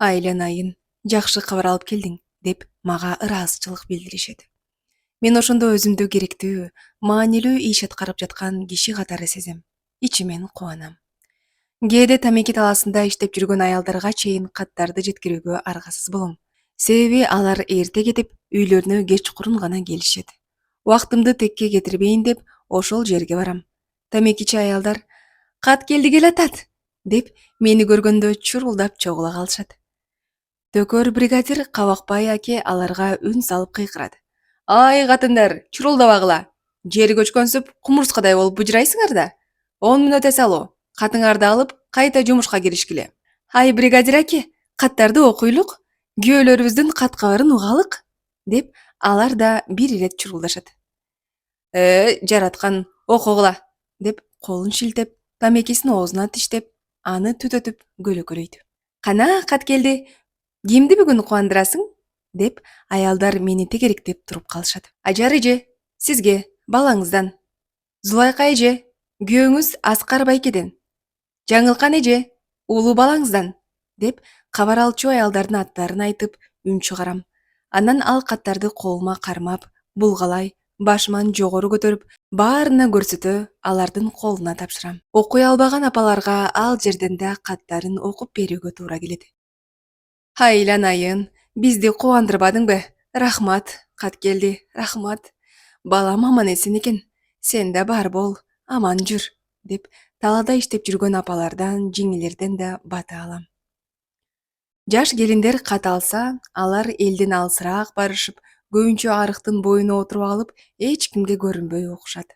айланайын, жакшы кабар алып келдиң, деп мага ыраазычылык билдиришет. Мен ошондо өзүмдү керектүү, маанилүү иш аткарып жаткан киши катары сезем. Ичимен кубанам. Кээде тамеки талаасында иштеп жүргөн аялдарга чейин каттарды жеткирүүгө аргасыз болом. Себеби алар эрте кетип, үйлөрүнө кечкурун гана келишет. Убактымды текке кетирбейин деп ошол жерге барам. Тамекичи аялдар «Кат келди келатат» деп мени көргөндө чурулдап чогула калышат. Төкөр бригадир Кабакбай аке аларга үн салып кыйкырат. «Ай катындар, чурулдабагыла. Жери көчкөнсүп, кумурскадай болуп быжырайсыңар да. 10 мүнөт эс алуу. Катыңарды алып, кайта жумушка киришкиле. Ай бригадир аке, каттарды окуйлук, күйөөлөрүбүздүн кат кабарын угалык» деп алар да бир ирет чурулдашат. Жараткан, окугула» деп колун шилтеп, тамекисин оозуна тиштеп, аны түтөтүп көлөкөлөйт. «Кана, кат келди. Кимди бүгүн кубандырасың?» деп аялдар мени тегеректеп туруп калышат. «Ажар эже, сизге, балаңыздан. Зулайка эже, күйөөңүз Аскар байкеден. Жаңылкан эже, улуу балаңыздан» деп кабар алчу аялдардын аттарын айтып үн чыгарам. Анан ал каттарды колума кармап, булгалай, башыман жогору көтөрүп, баарына көрсөтө алардын колуна тапшырам. Окуй албаган апаларга ал жерден да каттарын окуп берүүгө туура келет. «Айланайын, бизди кубандырбадыңбы? Рахмат, кат келди, рахмат. Балам аман эсен экен. Сен да бар бол, аман жүр» деп талаада иштеп жүргөн апалардан, жеңелерден да бата алам. Жаш келиндер кат алса, алар элден алысыраак барышып, көбүнчө арыктын боюна отуруп алып, эч кимге көрүнбөй окушат.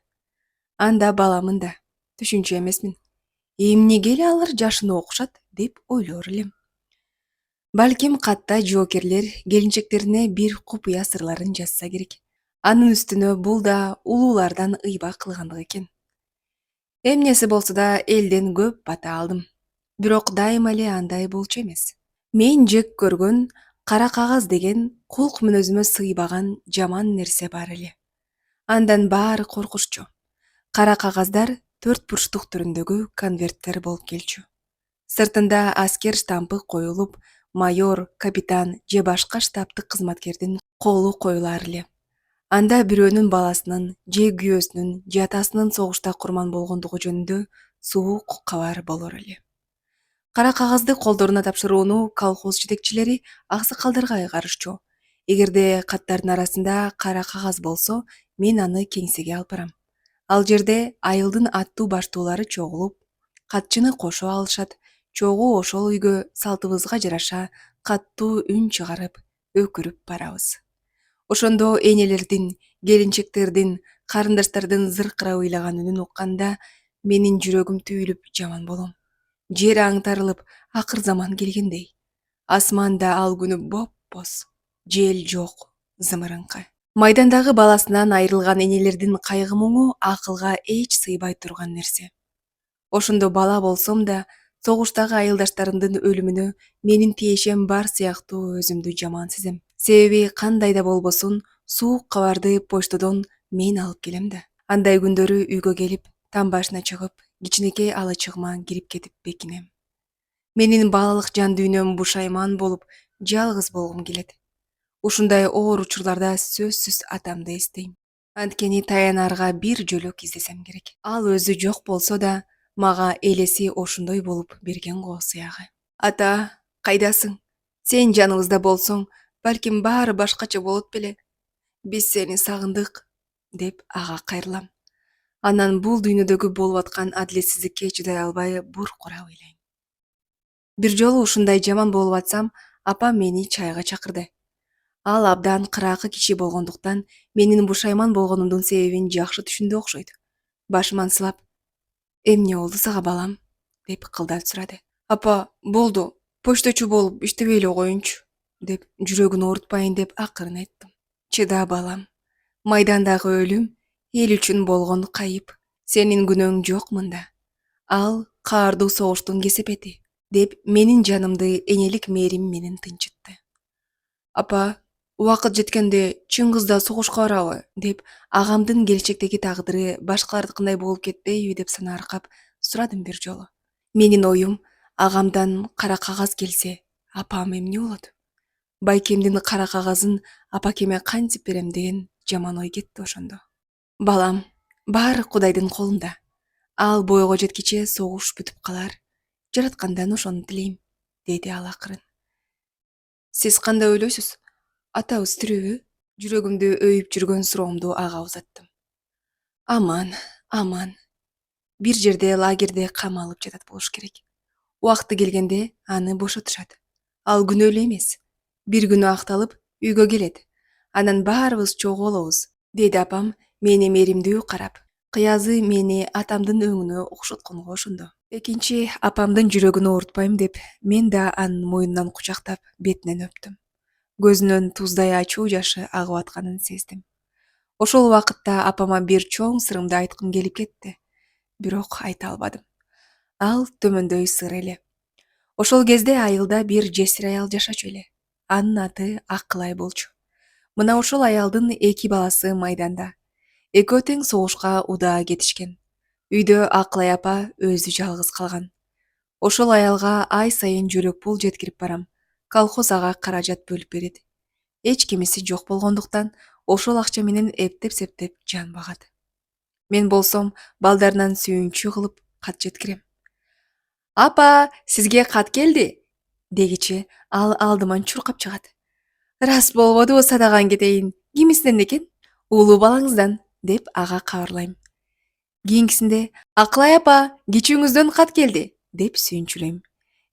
Анда баламын да, түшүнчү эмесмин. Эмнеге эле алар жашыны окушат деп ойлоор элем. Балким катта жоокерлер келинчектерине бир купуя сырларын жазса керек. Анын үстүнө бул да улуулардан ыйба кылгандык экен. Эмнеси болсо да элден көп бата алдым. Бирок дайыма эле андай болчу эмес. Мен жек көргөн кара кагаз деген кулк мүнөзүмө сыйбаган жаман нерсе бар эле. Андан баары коркунуччу. Кара кагаздар 4 бурчтук түрүндөгү конверттер болуп келчү. Сыртында аскер штампы коюлуп, майор, капитан же башка штабтык кызматкердин колу коюлар эле. Анда бирөөнүн баласынын, же күйөөсүнүн, же атасынын согушта курман болгондугу жөнүндө суук кабар болор эле. Кара кагазды колдоруна тапшырууну колхоз жетекчилери аксакалдарга ыйгарышчу. Эгерде каттардын арасында кара кагаз болсо, мен аны кеңсеге алып барам. Ал жерде айылдын аттуу баштоолору чогулуп, катчыны кошо алышат. Чогуу ошол үйгө салтыбызга жараша каттуу үн чыгарып, өкүрүп барабыз. Ошондо энелердин, келинчектердин, карындаштардын зыркырап ыйлаган үнүн укканда менин жүрөгүм түйүлүп жаман болом. Жер аңтарылып, акыр заман келгендей. Асманда ал күнү боп-боз, жел жок, зымырыңкы. Майдандагы баласынан айрылган энелердин кайгы муңу акылга эч сыйбай турган нерсе. Ошондо бала болсом да, согуштагы айылдаштарымдын өлүмүнө менин тиешем бар сыяктуу өзүмдү жаман сезем. Себеби кандай да болбосун, суук кабарды почтодон мен алып келем да. Андай күндөрү үйгө келип, там башына чыгып, кичинекей алачыгыма кирип кетип бекинем. Менин балалык жан дүйнөм бушайман болуп, жалгыз болгум келет. Ушундай оор учурларда сөзсүз атамды эстейм. Анткени таянарга бир жөлөк издесем керек. Ал өзү жок болсо да, мага элеси ошондой болуп берген го сыягы. «Ата, кайдасың? Сен жаныбызда болсоң, балким баары башкача болот беле. Биз сени сагындык» деп ага кайрылам. Анан бул дүйнөдөгү болуп аткан адилетсиздикке чыдай албай буркурап ыйлайм. Бир жолу ушундай жаман болуп атсам, апам мени чайга чакырды. Ал абдан кыракы киши болгондуктан менин бушайман болгонумдун себебин жакшы түшүндү окшойт. Башыман сылап, «Эмне болду сага балам?» деп кылдат сурады. «Апа, болду, почточу болуп иштебей эле коеюнчу» деп жүрөгүн оорутпайын деп акырын айттым. «Чыда балам, майдандагы өлүм эл үчүн болгон кайып. Сенин күнөөң жок мында. Ал каардуу согуштун кесепети» деп менин жанымды энелик мээрим менен тынчытты. «Апа, убакыт жеткенде Чыңгыз да согушка барабы?» деп агамдын келечектеги тагдыры башкалардыкындай болуп кетпейби деп санааркап сурадым бир жолу. Менин оюм, агамдан кара кагаз келсе, апам эмне болот? Байкемдин кара кагазын апакеме кантип берем деген жаман ой кетти ошондо. «Балам, баары Кудайдын колунда. Ал бойго жеткиче согуш бүтүп калар. жараткандан ошону тилейм, деди ал акырын. Сиз кандай ойлойсуз? Атабыз тирүүбү? Жүрөгүмдү өйүп жүргөн суроомду ага узаттым. Аман, аман. Бир жерде лагерде камалып жатат болуш керек. Убакыты келгенде аны бошотушат. Ал күнөө эле эмес. Бир күнү акталып үйгө келет. Анан баарыбыз чогуу болобуз, деди апам мени мээримдүү карап. Кыязы мени атамдын өңүнө окшотконго ошондо. Экинчи апамдын жүрөгүн оорутпайм деп, мен да анын мойнунан кучактап, бетинен өптүм. Көзүнөн туздай ачуу жашы агып атканын сездим. Ошол убакытта апама бир чоң сырымды айткым келип кетти. Бирок айта албадым. Ал төмөндөй сыр эле. Ошол кезде айылда бир жесир аял жашачу эле. Анын аты Акылай болчу. Мына ошол аялдын 2 баласы майданда. Экөө тең согушка удаа кетишкен. Үйдө Акылай апа өзү жалгыз калган. Ошол аялга ай сайын жөлөк пул жеткирип барам. Колхоз ага каражат бөлүп берет. Эч кимиси жок болгондуктан ошол акча менен эптеп-септеп жан багат. Мен болсом балдарынан сүйүнчү кылып кат жеткирем. Апа, сизге кат келди, дегичи ал алдыман чуркап чыгат. Рас болбодубу садаган кетейин? Кимисинен экен? Улуу балаңыздан, деп ага кабарлайм. Кийинкисинде Акылай апа, кичүүңүздөн кат келди, деп сүйүнчүлөйм.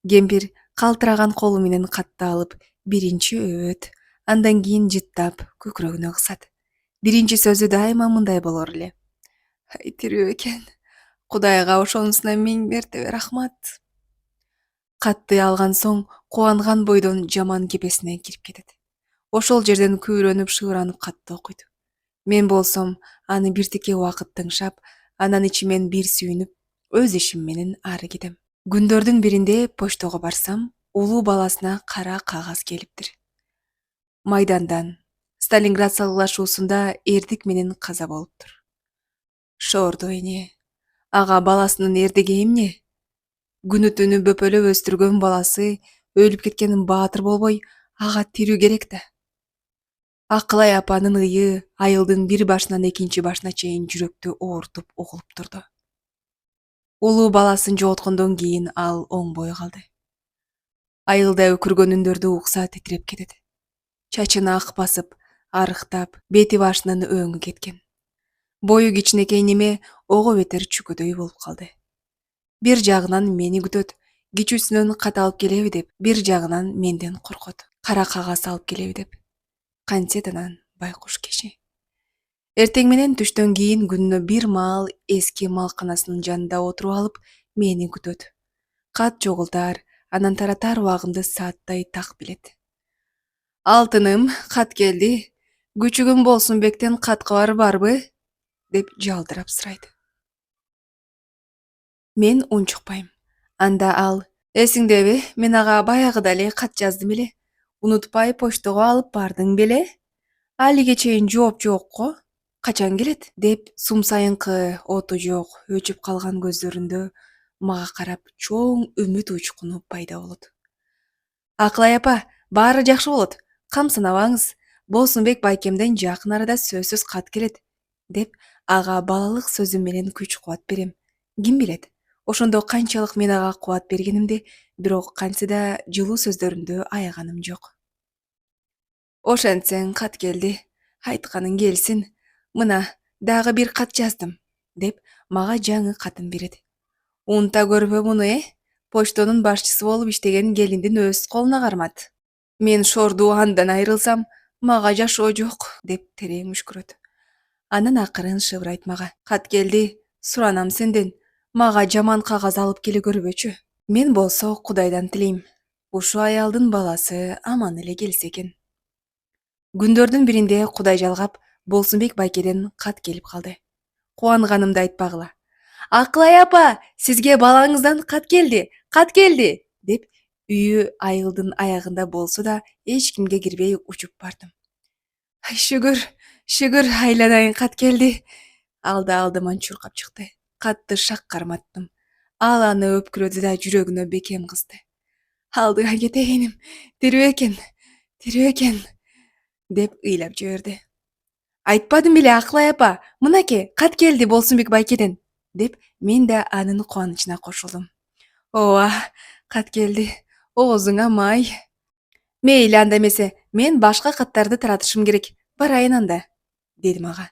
Кемпир калтыраган колу менен катты алып, биринчи өбөт, андан кийин жыттап көкүрөгүнө кысат. Биринчи сөзү дайыма мындай болор эле. Ай, тирүү экен. Кудайга ошонусуна 1000 мертебе рахмат. Катты алган соң кубанган бойдон жаман кепесине кирип кетет. Ошол жерден күбөрөнүп шыбыранып катты окуйт. Мен болсом аны биртике убакыт тыңшап, анан ичимен бир сүйүнүп, өз ишим менен ары кетем. Күндөрдүн биринде почтого барсам, улуу баласына кара кагаз келиптир. Майдандан, Сталинград салгылашуусунда эрдик менен каза болуптур. Шордо эне, ага баласынын эрдиги эмне? Күнү түнү бөпөлөп өстүргөн баласы өлүп кеткен баатыр болбой, ага тирүү керек да. Акылай апанын ыйы айылдын бир башынан экинчи башына чейин жүрөктү оорутуп угулуп турду. Улуу баласын жоготкондон кийин ал оңбой калды. Айылда өкүргөн үндөрдү укса титиреп кетет. Чачын ак басып, арыктап, бети башынын өңү кеткен. Бою кичинекей неме ого бетер чүкөдөй болуп калды. Бир жагынан мени күтөт, кичүүсүнөн кат алып келеби деп, бир жагынан менден коркот. Кара кагаз алып келеби деп. Кантет анан байкуш киши. Эртең менен түштөн кийин күнүнө бир маал эски малканасынын жанында отуруп алып, мени күтөт. Кат жогултар, анан таратар убагымды сааттай так билет. Алтыным, кат келди. Күчүгүм Болсунбектен кат кабар барбы? Деп жалдырап сурайт. Мен унчукпайм. Анда ал, эсиңдеби, мен ага баягыда эле кат жаздым эле. Унутпай почтого алып бардың беле? Алиге чейин жооп жок го. Качан келет? Деп сумсайынкы оту жок, өчүп калган көздөрүндө мага карап чоң үмүт учкуну пайда болот. Акылай апа, баары жакшы болот. Камсынабаңыз. Болсунбек байкемден жакын арада сөзсүз кат келет, деп ага балалык сөзүм менен күч кубат берем. Ким билет? Ошондо канчалык мен ага кубат бергенимди, бирок кантсе да жылуу сөздөрүмдү аяганым жок. Ошентсең кат келди. Айтканың келсин. Мына, дагы бир кат жаздым, деп мага жаңы катын берет. Унта көрбө муну, Почтонун башчысы болуп иштеген келиндин өз колуна кармат. Мен шорду андан айрылсам, мага жашоо жок, деп терең мүшкүрөт. Анан акырын шыбырайт мага. Кат келди, суранам сенден. Мага жаман кагаз алып келе көрбөчү. Мен болсо Кудайдан тилейм. Ушу аялдын баласы аман эле келсе экен. Күндөрдүн биринде Кудай жалгап, Болсунбек байкеден кат келип калды. Кубанганымды айтпагыла. Акылай апа, сизге балаңыздан кат келди, деп үйү айылдын аягында болсо да эч кимге кирбей учуп бардым. Ай, шүгүр, айланайын кат келди. Ал да алдыман чуркап чыкты. Катты шак карматтым. Ал аны өпкүрөдү да жүрөгүнө бекем кысты. Алдыга кетейиним, тирүү экен, деп ыйлап жиберди. Айтпадым беле, Акылай апа, мынакей, кат келди Болсунбек байкеден, деп мен да анын кубанычына кошулдум. Ооба, кат келди. Оозуңа май. Мейли анда эмесе, мен башка каттарды таратышым керек. Барайын анда, дедим ага.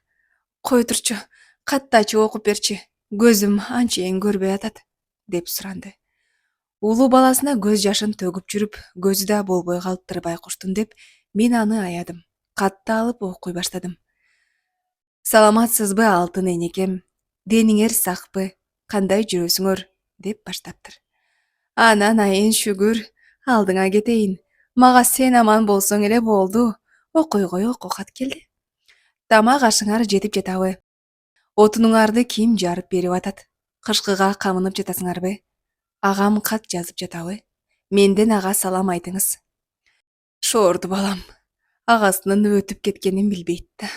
Кой турчу, катты ачып окуп берчи. Көзүм анчейин көрбөй атат, деп суранды. Улуу баласына көз жашын төгүп жүрүп, көзү да болбой калыптыр байкуштун деп, мен аны аядым. Катты алып окуй баштадым. Саламатсызбы алтын энекем? Дениңер сакпы? Кандай жүрөсүңөр? Деп баштаптыр. Анан айын шүгүр, алдыңа кетейин. Мага сен аман болсоң эле болду. Окуйгой оку кат келди. Тамак ашыңар жетип жатабы? Отунуңарды ким жарып берип атат? Кышкыга камынып жатасыңарбы? Агам кат жазып жатабы? Менден ага салам айтыңыз. Шорду балам. Агасынын өтүп кеткенин билбейт да.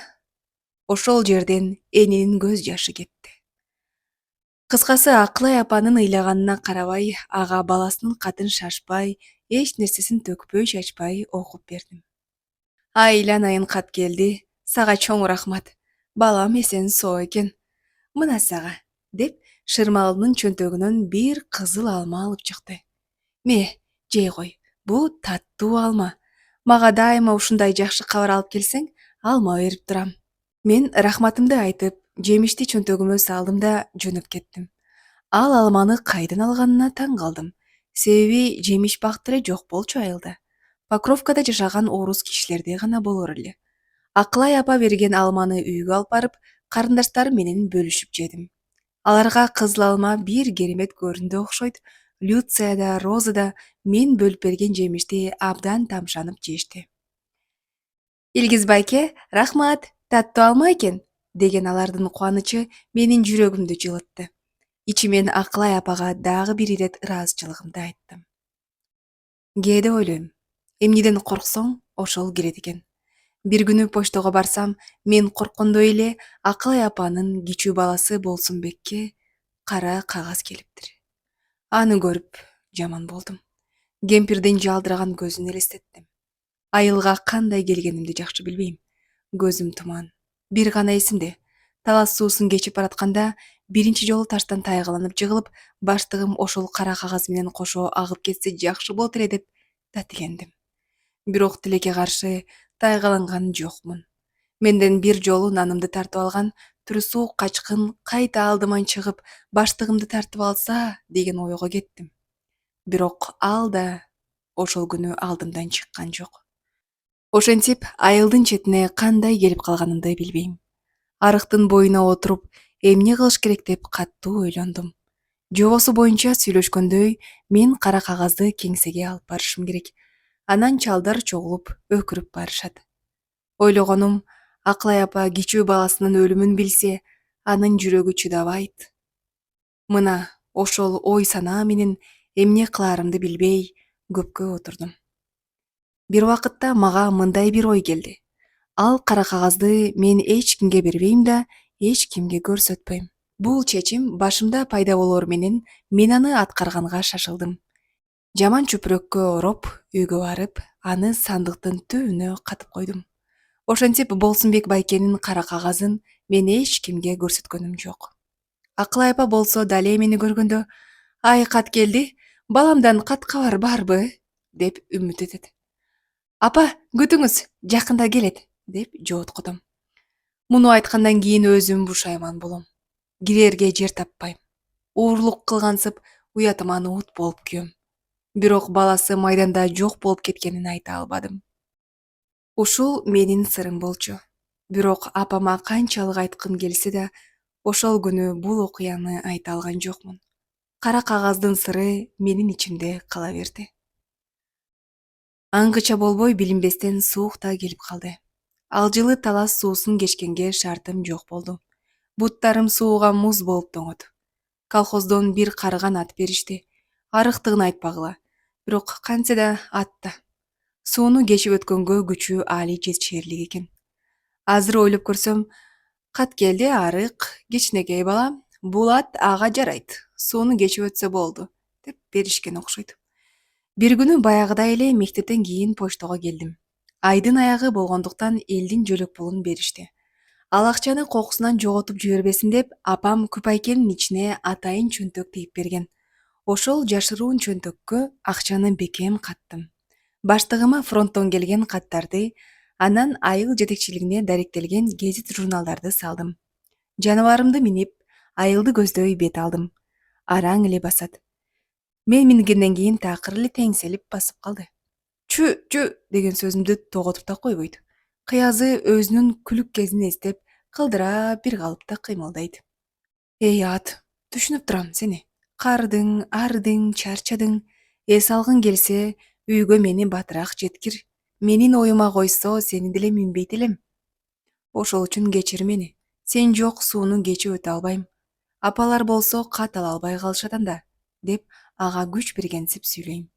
Ошол жерден энинин көз жашы кетти. Кыскасы Акылай апанын ыйлаганына карабай, ага баласынын катын шашпай, эч нерсесин төкпөй чачпай окуп бердим. Айланайын кат келди. Сага чоң рахмат. Балам эсен соо экен. Мына сага, деп шырмалынын чөнтөгүнөн бир кызыл алма алып чыкты. Ме, жей кой. Бул таттуу алма. Мага дайыма ушундай жакшы кабар алып келсең, алма берип турам. Мен рахматымды айтып, жемишти чөнтөгүмө салдым да жөнөп кеттим. Ал алманы кайдан алганына таң калдым. Себеби жемиш бактыр эле жок болчу айылда. Покровкада жашаган орус кишилерде гана болор эле. Акылай апа берген алманы үйгө алып барып, карындаштарым менен бөлүшүп жедим. Аларга кызыл алма бир керемет көрүндү окшойт. Люция да, Роза да мен бөлүп берген жемишти абдан тамшанып жешти. Илгиз байке, рахмат, таттуу алма экен, деген алардын кубанычы менин жүрөгүмдү жылытты. Ичимен Акылай апага дагы бир ирет ыраазычылыгымды айттым. Кээде ойлойм, эмнеден корксоң, ошол келет экен. Бир күнү почтого барсам, мен корккондой эле Акылай апанын кичүү баласы Болсунбекке кара кагаз келиптир. Аны көрүп жаман болдум. Кемпирдин жалдыраган көзүн элестеттим. Айылга кандай келгенимди жакшы билбейм. Көзүм туман. Бир гана эсимде. Талас суусун кечип баратканда биринчи жолу таштан тайгаланып жыгылып, баштыгым ошол кара кагаз менен кошо агып кетсе жакшы болот эле деп да тилендим. Бирок тилекке каршы тайгаланган жокмун. Менден бир жолу нанымды тартып алган Түрсүү качкын кайта алдыман чыгып, баштыгымды тартып алса деген ойго кеттим. Бирок ал да ошол күнү алдымдан чыккан жок. Ошентип айылдын четине кандай келип калганымды билбейм. Арыктын боюна отуруп, эмне кылыш керек деп катуу ойлондум. Жобосу боюнча сүйлөшкөндөй, мен кара кагазды кеңсеге алып барышым керек. Анан чалдар чогулуп өкүрүп барышат. Ойлогонум, Акылай апа кичүү баласынын өлүмүн билсе, анын жүрөгү чыдабайт. Мына ошол ой санаа менен эмне кылаарымды билбей көпкө отурдум. Бир убакытта мага мындай бир ой келди. Ал кара кагазды мен эч кимге бербейм да, эч кимге көрсөтпөйм. Бул чечим башымда пайда болоор менен мен аны аткарганга шашылдым. Жаман чүпүрөккө ороп, үйгө барып, аны сандыктын түбүнө катып койдум. Ошентип Болсунбек байкенин кара кагазын мен эч кимге көрсөткөнүм жок. Акылай апа болсо дале мени көргөндө, ай кат келди, баламдан кат кабар барбы? Деп үмүт этет. Апа, күтүңүз, жакында келет, деп жооткотом. Муну айткандан кийин өзүм бушайман болом. Кирерге жер таппайм. Уурлук кылгансып, уятыман уут болуп күйөм. Бирок баласы майданда жок болуп кеткенин айта албадым. Ушул менин сырым болчу. Бирок апама канчалык айткым келсе да, ошол күнү бул окуяны айта алган жокмун. Кара кагаздын сыры менин ичимде кала берди. Аңгыча болбой билинбестен суук да келип калды. Ал жылы талас суусун кечкенге шартым жок болду. Буттарым сууга муз болуп тоңот. Колхоздон бир карыган ат беришти. Арыктыгын айтпагыла. Бирок кантсе да ат да. Сууну кечип өткөнгө күчү али жетишерлик экен. Азыр ойлоп көрсөм, кат келди арык, кичинекей бала, бул ат ага жарайт. Сууну кечип өтсө болду, деп беришкен окшойт. Бир күнү баягыдай эле мектептен кийин почтого келдим. Айдын аягы болгондуктан элдин жөлөк пулун беришти. Ал акчаны кокусунан жоготуп жибербесин деп, апам Күпайкенин ичине атайын чөнтөк тыйып берген. Ошол жашыруун чөнтөккө акчаны бекем каттым. Баштыгыма фронттон келген каттарды, анан айыл жетекчилигине даректелген гезит журналдарды салдым. Жаныбарымды минип, айылды көздөй бет алдым. Араң эле басат. Мен мингенден кийин такыр эле теңселип басып калды. Чү деген сөзүмдү тоготуп да койбойт. Кыязы өзүнүн күлүк кезин эстеп, кылдыра бир калыпта кыймылдайт. Эй ат, түшүнүп турам сени. Кардың, ардың, чарчадың. Эс алгың келсе, үйгө мени батыраак жеткир. Менин оюма койсо, сени деле минбейт элем. Ошол үчүн кечир мени. Сен жок сууну кечип өтө албайм. Апалар болсо кат ала албай калышат анда, деп ага күч бергенсип сүйлөйм.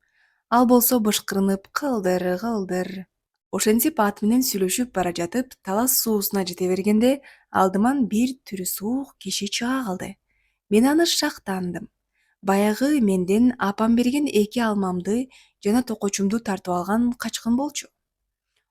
Ал болсо бышкырынып кылдыр кылдыр. Ошентип ат менен сүйлөшүп бара жатып, талас суусуна жете бергенде алдыман бир түрү суук киши чыга калды. Мен аны шак тааныдым. Баягы менден апам берген 2 алмамды жана токочумду тартып алган качкын болчу.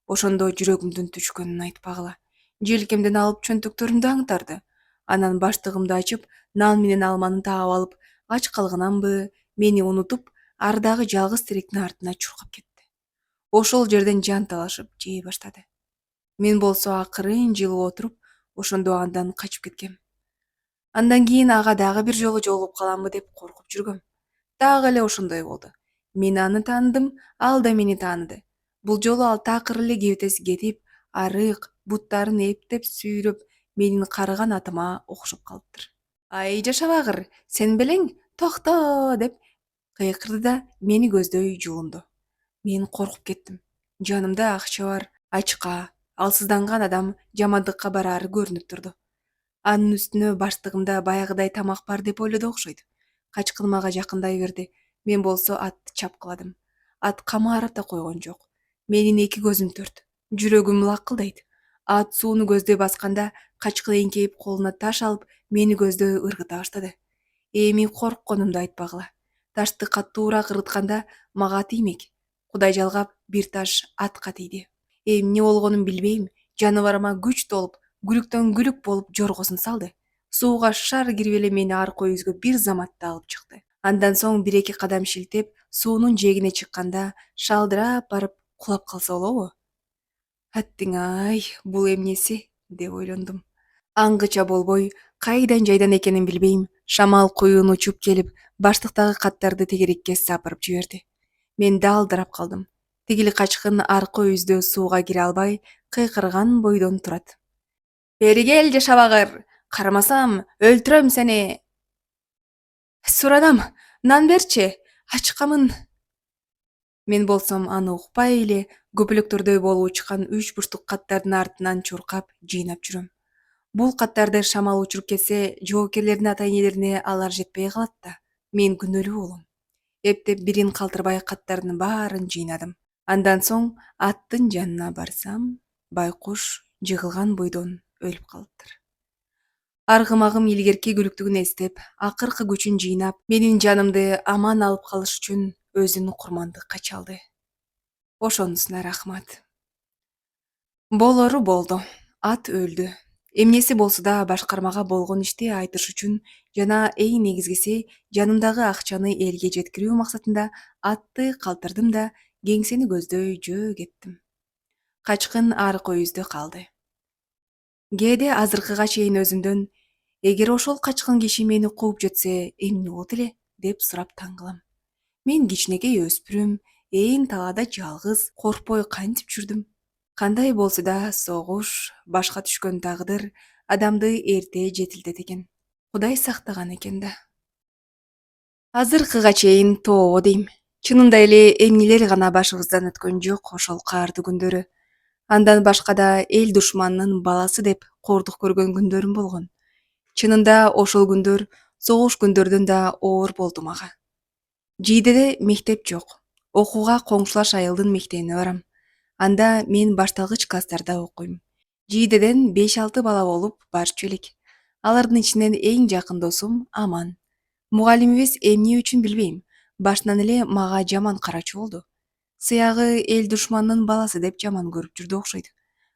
Ошондо жүрөгүмдүн түшкөнүн айтпагыла. Желкемден алып чөнтөктөрүмдү аңтарды. Анан баштыгымды ачып, нан менен алманы таап алып, ач калганамбы, мени унутуп, ардагы жалгыз теректин артына чуркап кетти. Ошол жерден жан талашып жей баштады. Мен болсо акырын жылып отуруп, ошондо андан качып кеткем. Андан кийин ага дагы бир жолу жолугуп каламбы деп коркуп жүргөм. Дагы эле ошондой болду. Мен аны тааныдым, ал да мени тааныды. Бул жолу ал такыр эле кебетеси кетип, арык, буттарын эптеп сүйрөп, менин карыган атыма окшоп калыптыр. Ай жашабагыр, сен белең, токто деп кыйкырды да мени көздөй жуунду. Мен коркуп кеттим. Жанымда акча бар, ачка, алсызданган адам жамандыкка бараары көрүнүп турду. Анын үстүнө баштыгымда баягыдай тамак бар деп ойлоду окшойт. Качкын мага жакындай берди. Мен болсо атты чапкыладым. Ат камаарап да койгон жок. Менин 2 көзүм төрт. Жүрөгүм лакылдайт. Ат сууну көздөй басканда качкын эңкейип колуна таш алып, мени көздөй ыргыта баштады. Эми коркконумду айтпагыла. Ташты катуураак ыргытканда мага тиймек. Кудай жалгап, бир таш атка тийди. Эмне болгонун билбейм, жаныбарыма күч толуп, күлүктөн күлүк болуп жоргосун салды. Сууга шар кирип эле мени аркы өйүзгө бир заматта алып чыкты. Андан соң 1-2 кадам шилтеп, суунун жээгине чыкканда шалдырап барып кулап калса болобу? Аттиң-ай, бул эмнеси деп ойлондум. Аңгыча болбой, кайдан жайдан экенин билбейм, шамал куюн учуп келип, баштыктагы каттарды тегерекке сапырып жиберди. Мен далдырап калдым. Тигил качкын аркы өйүздө сууга кире албай, кыйкырган бойдон турат. Бери кел жашабагыр, кармасам өлтүрөм сени. Суранам, нан берчи, ачкамын. Мен болсом аны укпай эле көпөлөктөрдөй болуп учкан 3 бурчтук каттардын артынан чуркап, жыйнап жүрөм. Бул каттарды шамал учуруп кетсе, жоокерлердин ата-энелерине алар жетпей калат да. Мен күнөөлүү болом. Эптеп бирин калтырбай каттардын баарын жыйнадым. Андан соң аттын жанына барсам, байкуш жыгылган бойдон өлүп калыптыр. Аргымагым илгерки күлүктүгүн эстеп, акыркы күчүн жыйнап, менин жанымды аман алып калыш үчүн өзүн курмандыкка чалды. Ошонусуна рахмат. Болору болду. Ат өлдү. Эмнеси болсо да башкармага болгон ишти айтыш үчүн жана эң негизгиси жанымдагы акчаны элге жеткирүү максатында атты калтырдым да кеңсени көздөй жөө кеттим. Качкын аркы өйүздө калды. Кээде азыркыга чейин өзүмдөн эгер ошол качкын киши мени кууп жетсе эмне болот эле деп сурап таң калам. Мен кичинекей өспүрүм, ээн талаада жалгыз, коркпой кантип жүрдүм. Кандай болсо да согуш, башка түшкөн тагдыр адамды эрте жетилтет экен. Кудай сактаган экен да. Азыркыга чейин тоо дейм. Чынында эле эмнелер гана башыбыздан өткөн жок ошол каардуу күндөрү. Андан башка да эл душманынын баласы деп кордук көргөн күндөрүм болгон. Чынында ошол күндөр согуш күндөрдөн да оор болду мага. Жийдеде мектеп жок. Окууга коңшулаш айылдын мектебине барам. Анда мен башталгыч класстарда окуйм. Жийдеден 5-6 бала болуп барчу элек. Алардын ичинен эң жакын досум Аман. Мугалимибиз эмне үчүн билбейм, башынан эле мага жаман карачу болду. Сыягы эл душманынын баласы деп жаман көрүп жүрдү окшойт.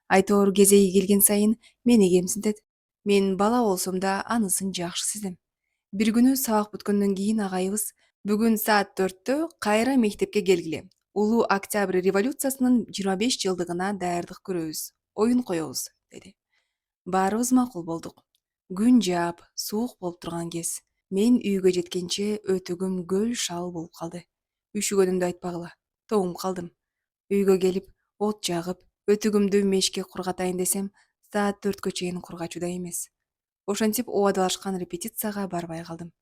Айтор кезеги келген сайын мени кемсинтет. Мен бала болсом да анысын жакшы сезем. Бир күнү сабак бүткөндөн кийин агайыбыз Бүгүн саат 4-тө кайра мектепке келгиле. Улуу Октябрь революциясынын 25 жылдыгына даярдык көрөбүз. Оюн коебуз, деди. Баарыбыз макул болдук. Күн жаап, суук болуп турган кез. Мен үйгө жеткенче өтүгүм гөл шал болуп калды. Үшүгөнүмдү айтпагыла. Тоңуп калдым. Үйгө келип, от жагып, өтүгүмдү мешке кургатайын десем, саат 4-кө чейин кургачудай эмес. Ошентип убадалашкан репетицияга барбай калдым.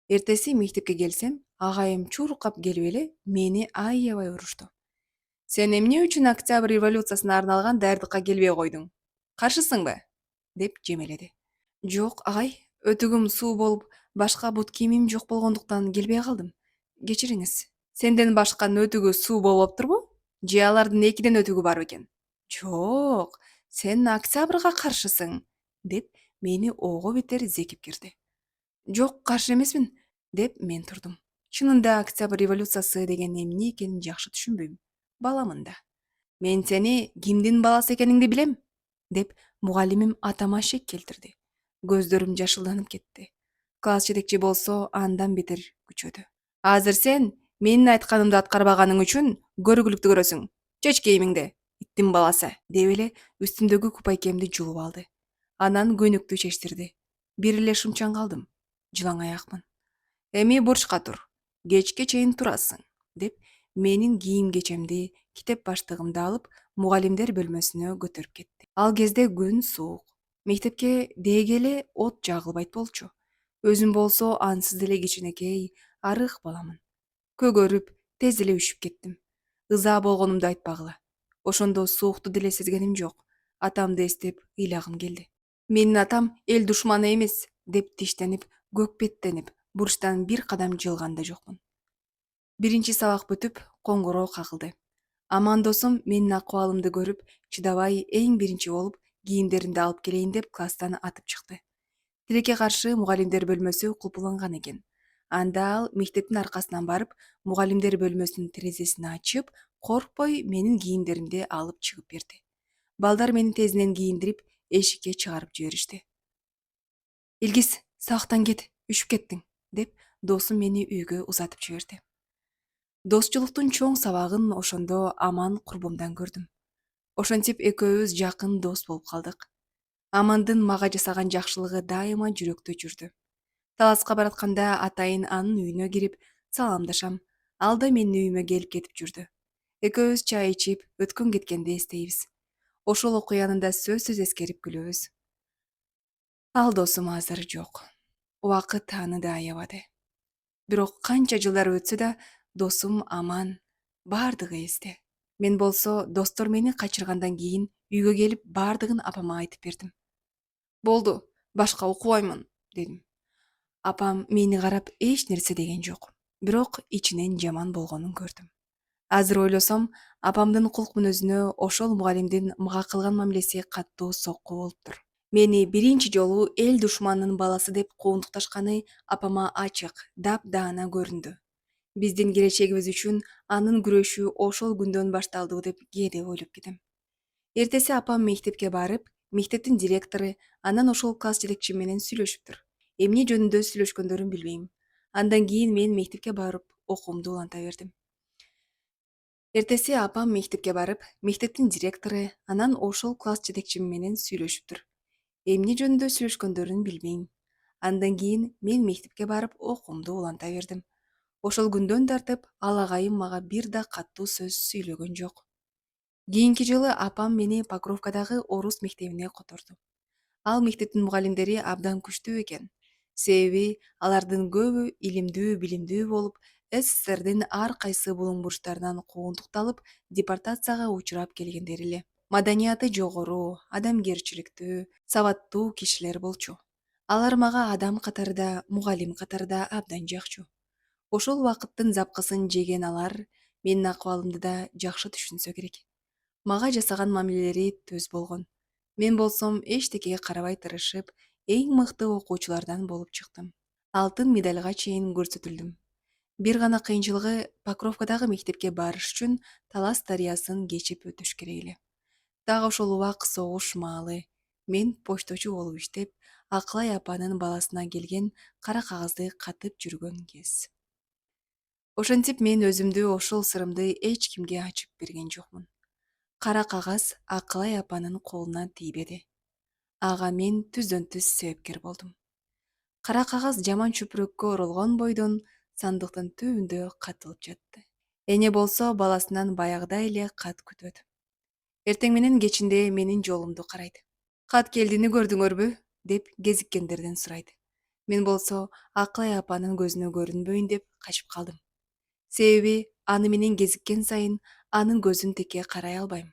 Эртеси мектепке келсем, агайым чуркап келип эле мени аябай урушту. Сен эмне үчүн Октябрь революциясына арналган даярдыкка келбей койдуң? Каршысыңбы? Деп жемеледи. Жок, агай, өтүгүм суу болуп, башка бут кийимим жок болгондуктан келбей калдым. Кечириңиз. Сенден башканын өтүгү суу болуптурбу? Же алардын экиден өтүгү бар бекен? Жок, сен Октябрга каршысың, деп мени ого бетер зекип кирди. Жок, каршы эмесмин, деп мен турдум. Чынында Октябрь революциясы деген эмне экенин жакшы түшүнбөйм. Баламын да. Мен сени кимдин баласы экениңди билем, деп мугалимим атама шек келтирди. Көздөрүм жашылданып кетти. Класс жетекчи болсо андан бетер күчөдү. Азыр сен менин айтканымды аткарбаганың үчүн көргүлүктү көрөсүң. Чеч кийимиңди, иттин баласы, деп эле үстүмдөгү купайкемди жууп алды. Анан көйнөктү чечтирди. Бир эле шымчан калдым. Жылаң аякмын. Эми бурчка тур. Кечке чейин турасың, деп менин кийим кечемди, китеп баштыгымды алып, мугалимдер бөлмөсүнө көтөрүп кетти. Ал кезде күн суук. Мектепке деги эле от жагылбайт болчу. Өзүм болсо ансыз деле кичинекей, арык баламын. Көгөрүп, тез эле үшүп кеттим. Ыза болгонумду айтпагыла. Ошондо суукту деле сезгеним жок. Атамды эстеп ыйлагым келди. Менин атам эл душманы эмес, деп тиштенип, көкпеттенип, бурчтан бир кадам жылган да жокмун. Биринчи сабак бүтүп, коңгуроо кагылды. Аман досум менин акыбалымды көрүп, чыдабай эң биринчи болуп кийимдеримди алып келейин деп класстан атып чыкты. Тилекке каршы мугалимдер бөлмөсү кулпуланган экен. Анда ал мектептин аркасынан барып, мугалимдер бөлмөсүнүн терезесин ачып, коркпой менин кийимдеримди алып чыгып берди. Балдар мени тезинен кийиндирип, эшикке чыгарып жиберишти. Илгиз, сабактан кет, үшүп кеттиң, деп досум мени үйгө узатып жиберди. Досчулуктун чоң сабагын ошондо Аман курбумдан көрдүм. Ошентип экөөбүз жакын дос болуп калдык. Амандын мага жасаган жакшылыгы дайыма жүрөктө жүрдү. Таласка баратканда атайын анын үйүнө кирип, саламдашам. Ал да менин үйүмө келип кетип жүрдү. Экөөбүз чай ичип, өткөн кеткенди эстейбиз. Ошол окуяны да сөзсүз эскерип күлөбүз. Ал досум азыр жок. Убакыт аны да аябады. Бирок канча жылдар өтсө да, досум Аман, бардыгы эсте. Мен болсо достор мени качыргандан кийин үйгө келип бардыгын апама айтып бердим. Болду, башка окубаймын, дедим. Апам мени карап эч нерсе деген жок. Бирок ичинен жаман болгонун көрдүм. Азыр ойлосом, апамдын кулк мүнөзүнө ошол мугалимдин мага кылган мамилеси каттуу сокку болуптур. Мени биринчи жолу эл душманынын баласы деп куундукташканы апама ачык, дапдаана көрүндү. Биздин келечегибиз үчүн анын күрөшү ошол күндөн башталды деп кээде ойлоп кетем. Эртеси апам мектепке барып, мектептин директору, анан ошол класс жетекчим менен сүйлөшүптүр. Эмне жөнүндө сүйлөшкөндөрүн билбейм. Андан кийин мен мектепке барып, окуумду уланта бердим. Эртеси апам мектепке барып, мектептин директору, анан ошол класс жетекчим менен сүйлөшүптүр. Эмне жөнүндө сүйлөшкөндөрүн билбейм. Андан кийин мен мектепке барып, окуумду уланта бердим. Ошол күндөн тартып, ал агайым мага бир да каттуу сөз сүйлөгөн жок. Кийинки жылы апам мени Покровкадагы орус мектебине которду. Ал мектептин мугалимдери абдан күчтүү экен. Себеби алардын көбү илимдүү, билимдүү болуп, СССРдин ар кайсы булуң бурчтарынан куундукталып, депортацияга учурап келгендер эле. Маданияты жогору, адамгерчиликтүү, сабаттуу кишилер болчу. Алар мага адам катарында, мугалим катарында абдан жакчу. Ошол убакыттын запкысын жеген алар менин акыбалымды да жакшы түшүнсө керек. Мага жасаган мамилелери төз болгон. Мен болсом эчтекеге карабай тырышып, эң мыкты окуучулардан болуп чыктым. Алтын медальга чейин көрсөтүлдүм. Бир гана кыйынчылыгы Покровкадагы мектепке барыш үчүн Талас дарыясын кечип өтүш керек эле. Дагы ошол убак согуш маалы мен почточу болуп иштеп, Акылай апанын баласына келген кара кагазды катып жүргөн кез. Ошентип мен өзүмдү ошол сырымды эч кимге ачып берген жокмун. Кара кагаз Акылай апанын колуна тийбеди. Ага мен түздөн түз себепкер болдум. Кара кагаз жаман чүпүрөккө оролгон бойдон сандыктын түбүндө катылып жатты. Эне болсо баласынан баягыдай эле кат күтөт. Эртең менен кечинде менин жолумду карайт. Кат келдини көрдүңөрбү? Деп кезиккендерден сурайт. Мен болсо Акылай апанын көзүнө көрүнбөйүн деп качып калдым. Себеби аны менен кезиккен сайын анын көзүн текке карай албайм.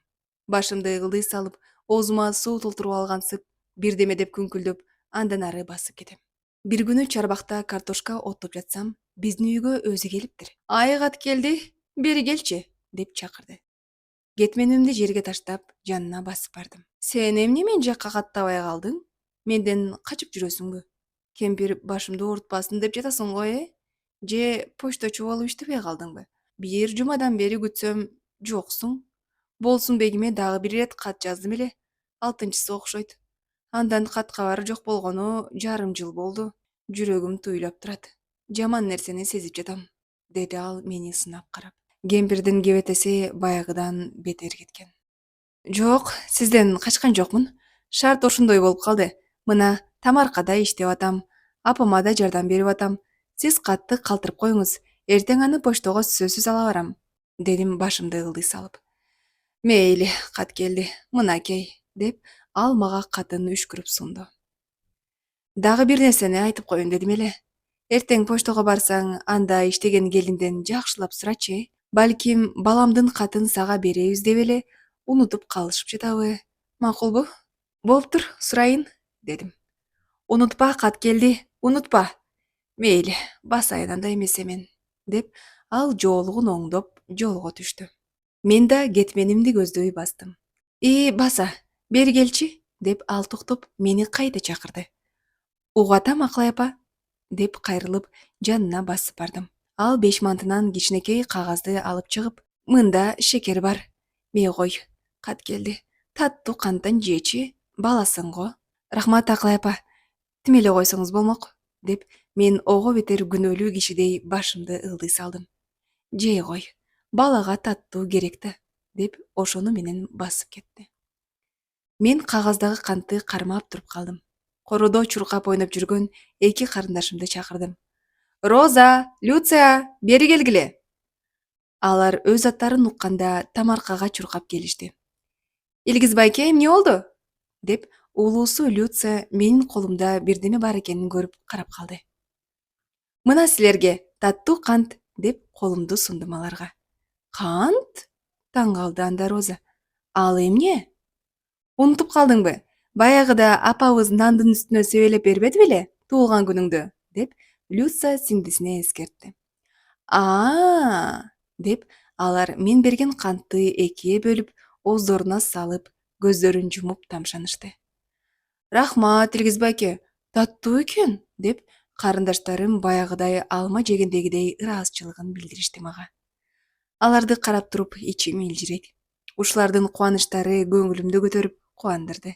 Башымды ылдый салып, оозума суу толтуруп алгансып, бирдеме деп күңкүлдөп, андан ары басып кетем. Бир күнү чарбакта картошка оттоп жатсам, биздин үйгө өзү келиптир. Ай кат келди, бери келчи, деп чакырды. Кетменимди жерге таштап, жанына басып бардым. Сен эмне мен жакка каттабай калдың? Менден качып жүрөсүңбү? Кемпир башымды оорутпасын деп жатасың го, Же почточу болуп иштебей калдыңбы? Бир жумадан бери күтсөм, жоксуң. Болсун бегиме дагы бир ирет кат жаздым эле. Алтынчысы окшойт. Андан кат кабар жок болгону жарым жыл болду. Жүрөгүм туйлап турат. Жаман нерсени сезип жатам, деди ал мени сынап карап. Кемпирдин кебетеси баягыдан бетер кеткен. Жок, сизден качкан жокмун. Шарт ошондой болуп калды. Мына тамаркада иштеп атам. Апама да жардам берип атам. Сиз катты калтырып коюңуз. Эртең аны почтого сөзсүз ала барам, дедим башымды ылдый салып. Мейли, кат келди. Мынакей, деп ал мага катын үшкүрүп сунду. Дагы бир нерсени айтып коеюн дедим эле. Эртең поштого барсаң, анда иштеген келинден жакшылап сурачы. Балким баламдын катын сага беребиз деп эле унутуп калышып жатабы? Макулбу? Болуптур, сурайын, дедим. Унутпа, кат келди, унутпа. Мейли, басайын анда эмесе мен, деп ал жоолугун оңдоп жолго түштү. Мен да кетменимди көздөй бастым. Баса, бери келчи, деп ал токтоп мени кайта чакырды. Угатам, Акылай апа, деп кайрылып жанына басып бардым. Ал 5 мантынан кичинекей кагазды алып чыгып, мында шекер бар. Мей кой, кат келди. Таттуу канттан жечи, баласың го. Рахмат, Акылай апа. Тим эле койсоңуз болмок, деп мен ого бетер күнөөлүү кишидей башымды ылдый салдым. Жей кой, балага таттуу керек да, деп ошону менен басып кетти. Мен кагаздагы кантты кармап туруп калдым. Короодо чуркап ойноп жүргөн 2 карындашымды чакырдым. Роза, Люция, бери келгиле. Алар өз аттарын укканда тамаркага чуркап келишти. Илгиз байке, эмне болду? Деп улуусу Люция менин колумда бирдеме бар экенин көрүп карап калды. Мына силерге таттуу кант, деп колумду сундум аларга. Кант? Таң калды анда Роза. Ал эмне? Унутуп калдыңбы? Баягыда апабыз нандын үстүнө себелеп бербеди беле туулган күнүңдө, деп Люция сиңдисине эскертти. Деп алар мен берген кантты экиге бөлүп, ооздоруна салып, көздөрүн жумуп тамшанышты. Рахмат, Илгиз байке, таттуу экен, деп карындаштарым баягыдай алма жегендегидей ыраазычылыгын билдиришти мага. Аларды карап туруп ичим илжирейт. Ушулардын кубанычтары көңүлүмдү көтөрүп кубандырды.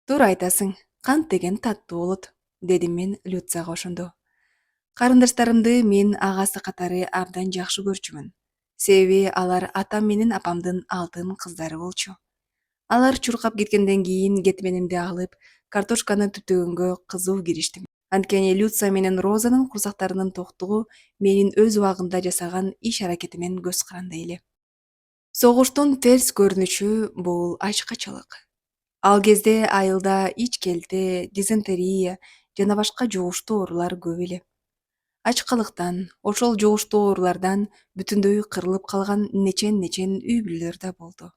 Туура айтасың, кант деген таттуу болот, дедим мен Люцияга ошондо. Карындаштарымды мен агасы катары абдан жакшы көрчүмүн. Себеби алар атам менен апамдын алтын кыздары болчу. Алар чуркап кеткенден кийин кетменимди алып, картошканы түптөгөнгө кызуу кириштим. Анткени Люция менен Розанын курсактарынын токтугу менин өз убагында жасаган иш-аракетимен көз карандай эле. Согуштун терс көрүнүшү бул ачкачылык. Ал кезде айылда ич-келте, дизентерия жана башка жугуштуу оорулар көп эле. Ачкалыктан, ошол жугуштуу оорулардан бүтүндөй кырылып калган нечен үй бүлөлөр да болду.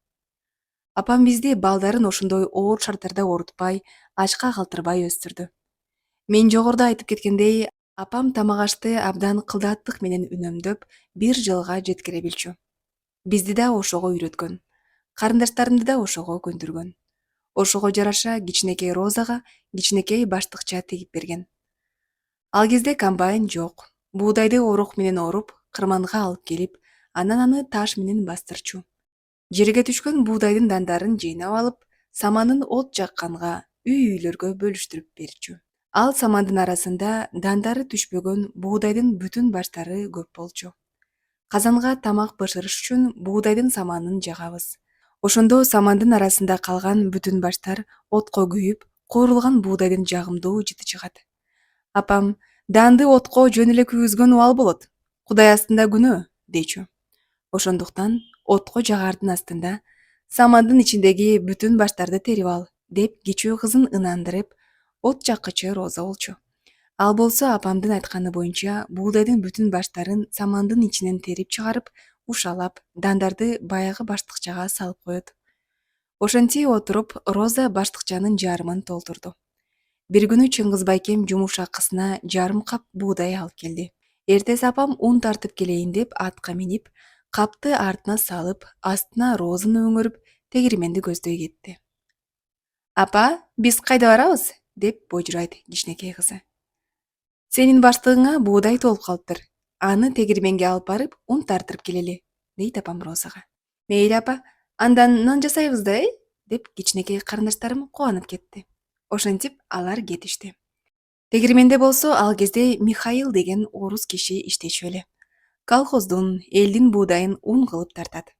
Апам бизди балдарын ошондой оор шарттарда оорутпай, ачка калтырбай өстүрдү. Мен жогоруда айтып кеткендей, апам тамак ашты абдан кылдааттык менен үнөмдөп, 1 жылга жеткире билчү. Бизди да ошого үйрөткөн. Карындаштарымды да ошого көндүргөн. Ошого жараша кичинекей Розага кичинекей баштыкча тигип берген. Ал кезде комбайн жок. Буудайды орук менен оруп, кырманга алып келип, анан аны таш менен бастырчу. Жерге түшкөн буудайдын дандарын жыйнап алып, саманын от жакканга үй-үйлөргө бөлүштүрүп берчү. Ал самандын арасында дандары түшпөгөн буудайдын бүтүн баштары көп болчу. Казанга тамак бышырыш үчүн буудайдын саманын жагабыз. Ошондо самандын арасында калган бүтүн баштар отко күйүп, куурулган буудайдын жагымдуу жыты чыгат. Апам данды отко жөн эле күйгүзгөн убал болот. Кудай астында күнөө дейчү. Ошондуктан отко жагардын астында самандын ичиндеги бүтүн баштарды терип ал деп кичүү кызын ынандырып, от жаккычы Роза болчу. Ал болсо апамдын айтканы боюнча буудайдын бүтүн баштарын самандын ичинен терип чыгарып, ушалап, дандарды баягы баштыкчага салып коет. Ошентип отуруп, Роза баштыкчанын жарымын толтурду. Бир күнү Чыңгыз байкем жумуш акысына жарым кап буудай алып келди. Эртеси апам ун тартып келейин деп атка минип, капты артына салып, астына Розаны өңөрүп, тегирменди көздөй кетти. Апа, биз кайда барабыз? Деп божурайт кичинекей кызы. Сенин баштыгыңа буудай толуп калыптыр. Аны тегирменге алып барып, ун тартырып келели, дейт апам Розага. Мейли апа, андан нан жасайбыз да, деп кичинекей карындаштарым кубанып кетти. Ошентип алар кетишти. Тегирменде болсо ал кезде Михаил деген орус киши иштечү эле. Колхоздун, элдин буудайын ун кылып тартат.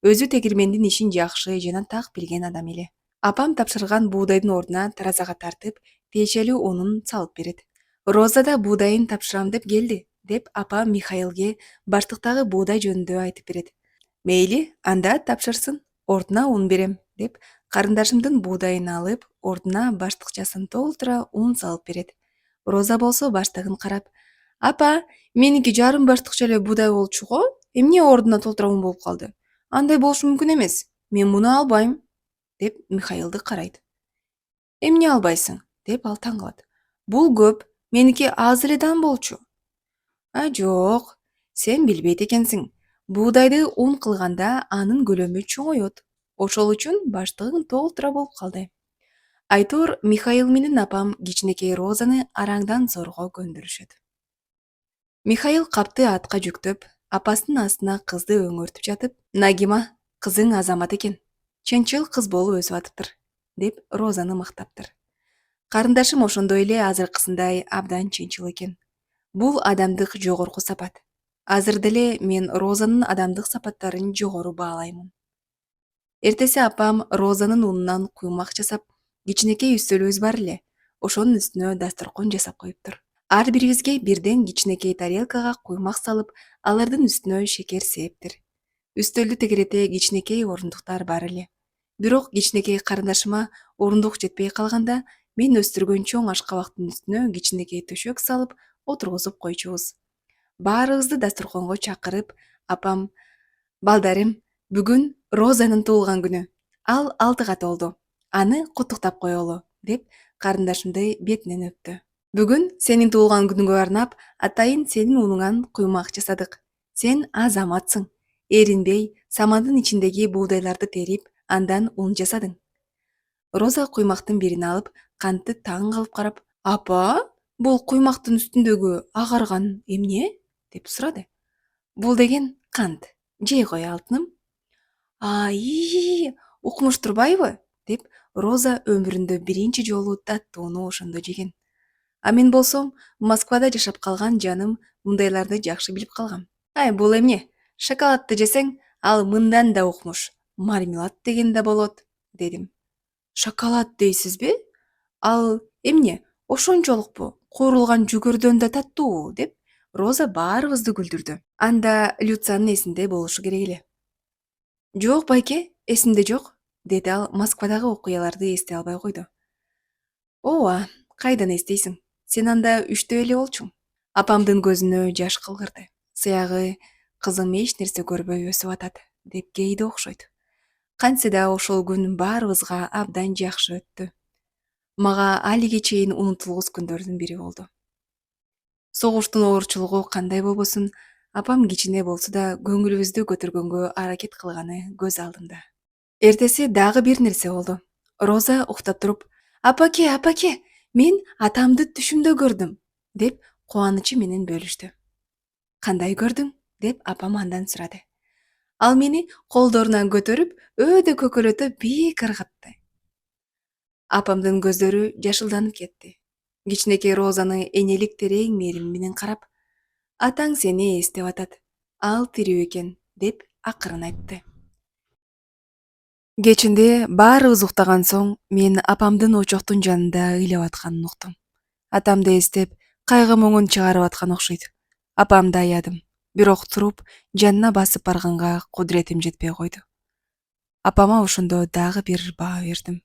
Өзү тегирмендин ишин жакшы жана так билген адам эле. Апам тапшырган буудайдын ордуна таразага тартып, тиешелүү унун салып берет. Роза да буудайын тапшырам деп келди, деп апам Михаилге баштыктагы буудай жөнүндө айтып берет. Мейли, анда тапшырсын, ордуна ун берем, деп карындашымдын буудайын алып, ордуна баштыкчасын толтура ун салып берет. Роза болсо баштыгын карап, апа, меники жарым баштыкча эле буудай болчу го, эмне ордуна толтура ун болуп калды? Андай болушу мүмкүн эмес. Мен муну албайм, деп Михаилди карайт. Эмне албайсың? Деп ал таң калат. Бул көп, меники аз эле дан болчу. Жок, сен билбейт экенсиң. Буудайды ун кылганда анын көлөмү чоңойот. Ошол үчүн баштыгың толтура болуп калды. Айтор Михаил менен апам кичинекей Розаны араңдан зорго көндүрүшөт. Михаил капты атка жүктөп, апасынын астына кызды өңөртүп жатып, Нагима, кызың азамат экен. Чынчыл кыз болуп өсүп атыптыр, деп Розаны мактаптыр. Карындашым ошондой эле азыркысындай абдан чынчыл экен. Бул адамдык жогорку сапат. Азыр деле мен Розанын адамдык сапаттарын жогору баалаймын. Эртеси апам Розанын унунан куймак жасап, кичинекей үстөлүбүз бар эле. Ошонун үстүнө дасторкон жасап коюптур. Ар бирибизге бирден кичинекей тарелкага куймак салып, алардын үстүнө шекер септир. Үстөлдү тегерете кичинекей орундуктар бар эле. Бирок кичинекей карындашыма орундук жетпей калганда, мен өстүргөн чоң ашкабактын үстүнө кичинекей төшөк салып, отургузуп койчубуз. Баарыбызды дасторконго чакырып, апам, балдарым, бүгүн Розанын туулган күнү. Ал 6 толду. Аны куттуктап коелу, деп карындашымды бетинен өптү. Бүгүн сенин туулган күнүңгө арнап, атайын сенин унуңан куймак жасадык. Сен азаматсың. Эринбей, самандын ичиндеги буудайларды терип, андан ун жасадың. Роза куймактын бирин алып, кантты таң калып карап, апа, бул куймактын үстүндөгү агарган эмне? Деп сурады. Бул деген кант. Жей кой алтыным. Укмуш турбайбы? Деп Роза өмүрүндө биринчи жолу таттууну ошондо жеген. А мен болсом, Москвада жашап калган жаным мындайларды жакшы билип калгам. Бул эмне? Шоколадты жесең, ал мындан да укмуш. Мармелад деген да болот, дедим. Шоколад дейсизби? Ал эмне? Ошончолукпу? Куурулган жүгөрдөн да таттуу, деп Роза баарыбызды күлдүрдү. Анда Люциянын эсинде болушу керек эле. Жок, байке, эсимде жок, деди ал Москвадагы окуяларды эстей албай койду. Ооба, кайдан эстейсиң? Сен анда 3-тө эле болчуң. Апамдын көзүнө жаш кылгырды. Сыягы, кызым эч нерсе көрбөй өсүп атат, деп кейди окшойт. Кантсе да ошол күн баарыбызга абдан жакшы өттү. Мага алиге чейин унутулгус күндөрдүн бири болду. Согуштун оорчулугу кандай болбосун, апам кичине болсо да көңүлүбүздү көтөргөнгө аракет кылганы көз алдымда. Эртеси дагы бир нерсе болду. Роза уктап туруп, апаке, мен атамды түшүмдө көрдүм, деп кубанычы менен бөлүштү. Кандай көрдүң? Деп апам андан сурады. Ал мени колдорунан көтөрүп, өйдө көкөлөтүп бийик ыргытты. Апамдын көздөрү жашылданып кетти. Кичинекей Розаны энелик терең мээрими менен карап, атаң сени эстеп атат. Ал тирүү экен деп акырын айтты. Кечинде баарыбыз уктаган соң мен апамдын очоктун жанында ыйлап атканын уктум. Атамды эстеп, кайгы муңун чыгарып аткан окшойт. Апамды аядым. Бирок туруп, жанына басып барганга кудуретим жетпей койду. Апама ошондо дагы бир баа бердим.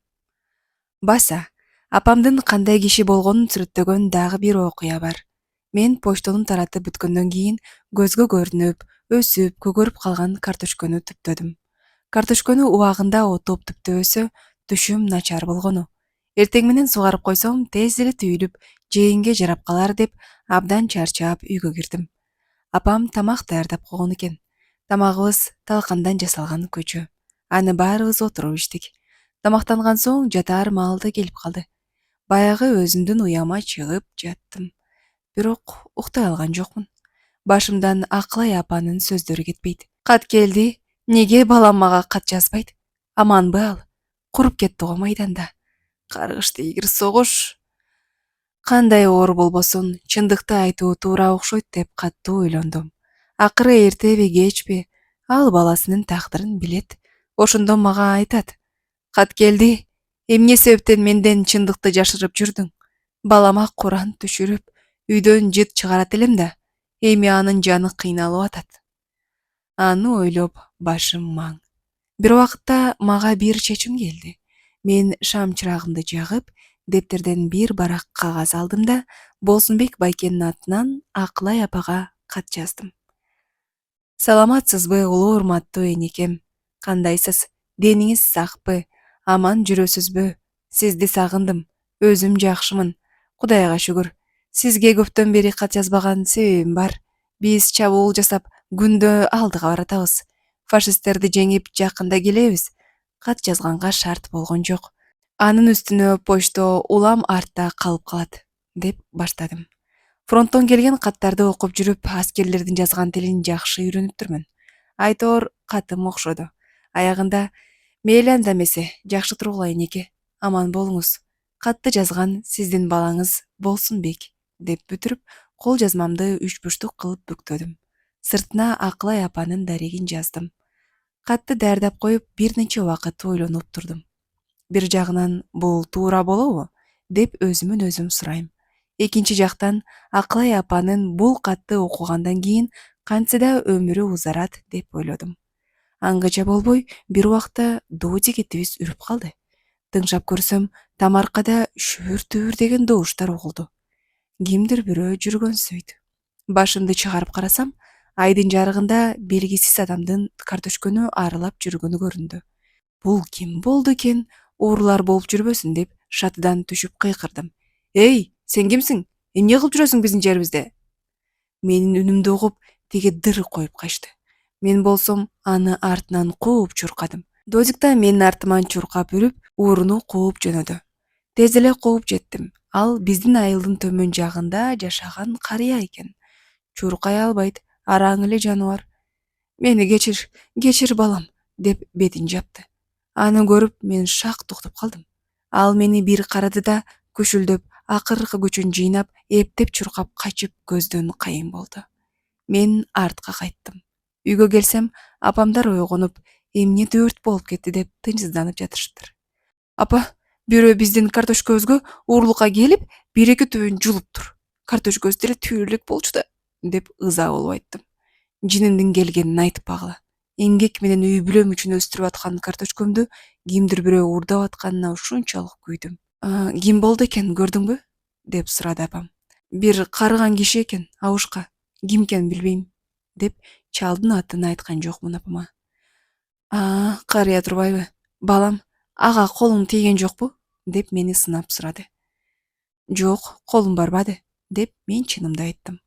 Баса, апамдын кандай киши болгонун сүрөттөгөн дагы бир окуя бар. Мен почтону таратып бүткөндөн кийин көзгө көрүнүп, өсүп, көгөрүп калган карточкөнү түптөдүм. Карточкөнү убагында отуп түптөбөсө, түшүм начар болгону. Эртең менен сугарып койсом, тез эле түйүлүп, жегенге жарап калар деп абдан чарчап үйгө кирдим. Апам тамак даярдап койгон экен. Тамагыбыз талкандан жасалган көчө. Аны баарыбыз отуруп иштик. Тамактанган соң жатаар маал да келип калды. Баягы өзүмдүн уяма чыгып жаттым. Бирок уктай алган жокмун. Башымдан Акылай апанын сөздөрү кетпейт. Кат келди. Неге балам мага кат жазбайт? Аманбы ал? Куруп кетти го майданда. Каргыш тийгир согуш. Кандай оор болбосун, чындыкты айтуу туура окшойт деп катуу ойлондум. Акыры эртеби кечпи, ал баласынын тагдырын билет. Ошондо мага айтат. Кат келди. Эмне себептен менден чындыкты жашырып жүрдүң? Балама Куран түшүрүп, үйдөн жыт чыгарат элем да. Эми анын жаны кыйналып атат. Аны ойлоп башым маң. Бир убакытта мага бир чечим келди. Мен шам чырагымды жагып, дептерден бир барак кагаз алдым да Болсунбек байкенин атынан Акылай апага кат жаздым. Саламатсызбы, улуу урматтуу энекем? Кандайсыз? Дениңиз сакпы? Аман жүрөсүзбү? Сизди сагындым. Өзүм жакшымын. Кудайга шүгүр. Сизге көптөн бери кат жазбаган себебим бар. Биз чабуул жасап, күндө алдыга баратабыз. Фашисттерди жеңип, жакында келебиз. Кат жазганга шарт болгон жок. Анын үстүнө почто улам артта калып калат, деп баштадым. Фронттон келген каттарды окуп жүрүп, аскерлердин жазган тилин жакшы үйрөнүптүрмүн. Айтор катым окшоду. Аягында мейли анда эмесе, жакшы тургула энеке. Аман болуңуз. Катты жазган сиздин балаңыз Болсунбек, деп бүтүрүп, кол жазмамды 3 бурчтук кылып бүктөдүм. Сыртына Акылай апанын дарегин жаздым. Катты даярдап коюп, бир нече убакыт ойлонуп турдум. Бир жагынан бул туура болобу деп өзүмөн өзүм сурайм. Экинчи жактан Акылай апанын бул катты окугандан кийин кантсе да өмүрү узарат деп ойлодум. Аңгыча болбой, бир убакта доо дегетибиз үрүп калды. Тыңшап көрсөм, тамаркада шүбүр-түбүр деген добуштар угулду. Кимдир бирөө жүргөнсүйт. Башымды чыгарып карасам, айдын жарыгында белгисиз адамдын карточкөнү арылап жүргөнү көрүндү. Бул ким болду экен? Уурлар болуп жүрбөсүн деп шатыдан түшүп кыйкырдым. Эй, сен кимсиң? Эмне кылып жүрөсүң биздин жерибизде? Менин үнүмдү угуп, тиги дыр коюп качты. Мен болсом аны артынан кууп чуркадым. Додик да менин артыман чуркап үрүп, ууруну кууп жөнөдү. Тез эле кууп жеттим. Ал биздин айылдын төмөн жагында жашаган карыя экен. Чуркай албайт, араң эле жаныбар. Мени кечир балам, деп бетин жапты. Аны көрүп, мен шак токтоп калдым. Ал мени бир карады да, күшүлдөп, акыркы күчүн жыйнап, эптеп чуркап качып көздөн кайын болду. Мен артка кайттым. Үйгө келсем, апамдар ойгонуп, эмне дөрт болуп кетти деп тынчсызданып жатышыптыр. Апа, бирөө биздин карточкабызга уурлукка келип, бир-эки түбүн жулуптур. Карточкабыз деле түйүлүп элек болчу да, деп ыза болуп айттым. Жинимдин келгенин айтып багыла. Эмгек менен үй бүлөм үчүн өстүрүп аткан карточкомду кимдир бирөө уурдап атканына ушунчалык күйдүм. Ким болду экен, көрдүңбү? Деп сурады апам. Бир карыган киши экен, абышка. Ким экенин билбейм, деп чалдын атын айткан жокмун апама. Карыя турбайбы? Балам, ага колуң тийген жокпу? Деп мени сынап сурады. Жок, колум барбады, деп мен чынымды айттым.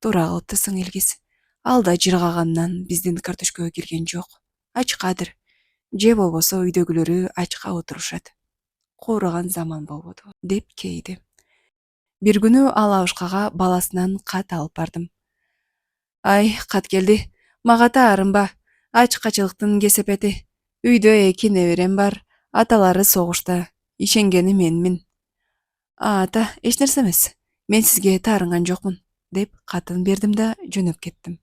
Туура кылыптырсың, Элгиз. Ал да жыргаганынан биздин карточкага кирген жок. Ачкадыр. Же болбосо үйдөгүлөрү ачка отурушат. Куураган заман болбоду, деп кейди. Бир күнү ал абышкага баласынан кат алып бардым. Ай, кат келди. Мага таарынба. Ачкачылыктын кесепети. Үйдө 2 неберем бар. Аталары согушта. Ишенгени менмин. Ата, эч нерсе эмес. Мен сизге таарынган жокмун, деп катын бердим да жөнөп кеттим.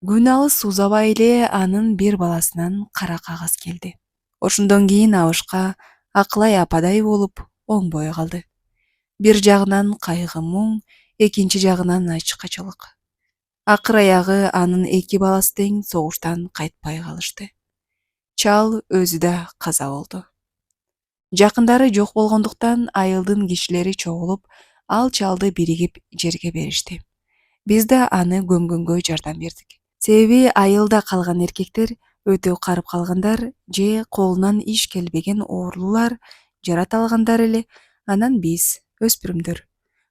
Күн алыс узабай эле анын бир баласынан кара кагаз келди. Ошондон кийин абышка Акылай ападай болуп оңбой калды. Бир жагынан кайгы муң, экинчи жагынан ачкачылык. Акыр аягы анын эки баласы тең согуштан кайтпай калышты. Чал өзү да каза болду. Жакындары жок болгондуктан айылдын кишилери чогулуп, ал чалды биригип жерге беришти. Биз да аны көмгөнгө жардам бердик. Себеби айылда калган эркектер өтө карып калгандар же колунан иш келбеген ooрлуулар, жарата алгандар эле. Анан биз, өспүрүмдөр,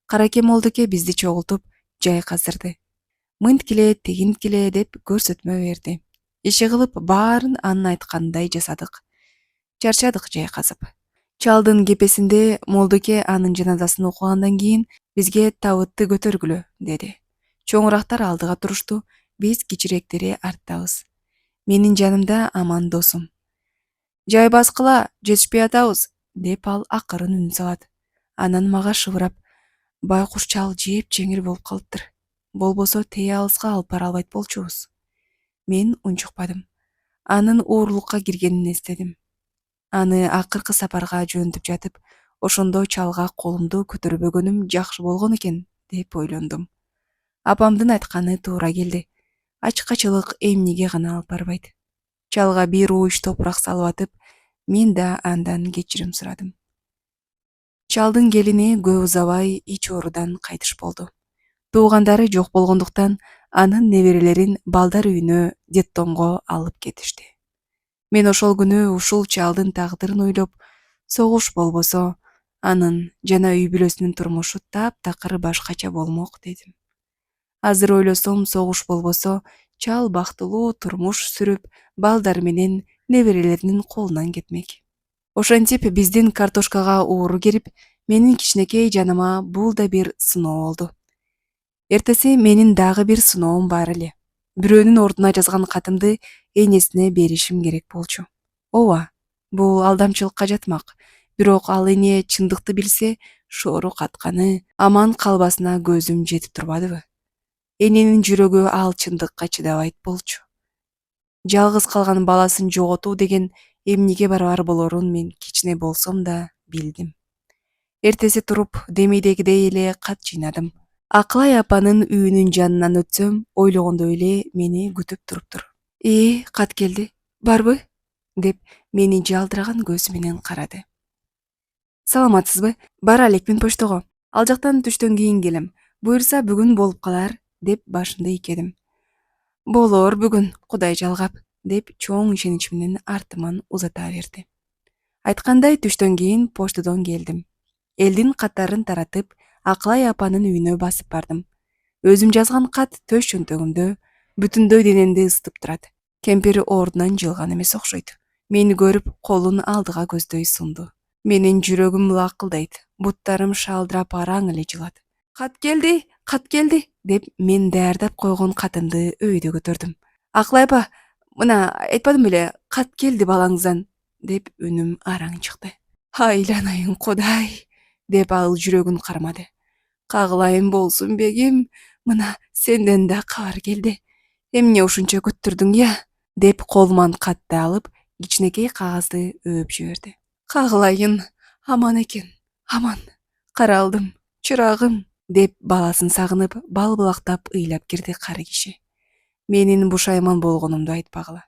Каракем молдоке бизди чогултуп жайказдырды. Мынткиле, тигинткиле деп көрсөтмө берди. Иши кылып баарын анын айтканындай жасадык. Чарчадык жайказып. Чалдын кепесинде молдоке анын жаназасын окугандан кийин бизге табытты көтөргүлө деди. Чоңурактар алдыга турушту, биз кичирээктери арттабыз. Менин жанымда Аман досум. Жай баскыла, жетишпей атабыз, деп ал акырын үн салат. Анан мага шыбырап, байкуш чал жеп-жеңил болуп калыптыр. Болбосо тээ алыска алып бара албайт болчубуз. Мен унчукпадым. Анын оорлукка киргенин эстедим. Аны акыркы сапарга жөнтүп жатып, ошондо чалга колумду көтөрбөгөнүм жакшы болгон экен, деп ойлондум. Апамдын айтканы туура келди. Ачкачылык эмнеге гана алып барбайт. Чалга бир ууш топурак салып атып, мен да андан кечирим сурадым. Чалдын келини көп узабай ич оорудан кайтыш болду. Туугандары жок болгондуктан анын неберелерин балдар үйүнө, детдомго алып кетишти. Мен ошол күнү ушул чалдын тагдырын ойлоп, согуш болбосо, анын жана үй бүлөсүнүн турмушу таптакыр башкача болмок дедим. Азыр ойлосом, согуш болбосо, чал бактылуу турмуш сүрүп, балдар менен неберелеринин колунан кетмек. Ошентип биздин картошкага ууру кирип, менин кичинекей жаныма бул да бир сыноо болду. Эртеси менин дагы бир сыноом бар эле. Бирөөнүн ордуна жазган катымды энесине беришим керек болчу. Ооба, бул алдамчылыкка жатмак. Бирок ал эне чындыкты билсе, шору катканы, аман калбасына көзүм жетип турбадыбы? Эненин жүрөгү ал чындыкка чыдабайт болчу. Жалгыз калган баласын жоготуу деген эмнеге барабар болорун мен кичине болсом да билдим. Эртеси туруп, демейдегидей эле кат жыйнадым. Акылай апанын үйүнүн жанынан өтсөм, ойлогондой эле мени күтүп туруптур. Кат келди. Барбы? Деп мени жалтыраган көзү менен карады. Саламатсызбы? Бара элекмин поштого. Ал жактан түштөн кийин келем. Буюрса бүгүн болуп калар, деп башымды ийкедим. Болор бүгүн, Кудай жалгап, деп чоң ишенич менен артыман узата берди. Айткандай түштөн кийин поштодон келдим. Элдин каттарын таратып, Акылай апанын үйүнө басып бардым. Өзүм жазган кат төш чөнтөгүмдө, бүтүндөй денемди ысытып турат. Кемпир ордунан жылган эмес окшойт. Мени көрүп, колун алдыга көздөй сунду. Менин жүрөгүм лакылдайт, буттарым шалдырап араң эле жылат. Кат келди, деп мен даярдап койгон катымды өйдө көтөрдүм. Акылай апа, мына айтпадым беле, кат келди балаңыздан, деп үнүм араң чыкты. Айланайын Кудай, деп ал жүрөгүн кармады. Кагылайын болсун бегим, мына сенден да кабар келди. Эмне ушунча күттүрдүң я? Деп колуман катты алып, кичинекей кагазды өп жиберди. Кагылайын, аман экен, аман. Каралдым, чырагым, деп баласын сагынып, бал булактап ыйлап кирди кары киши. Менин бушайман болгонумду айтпагыла.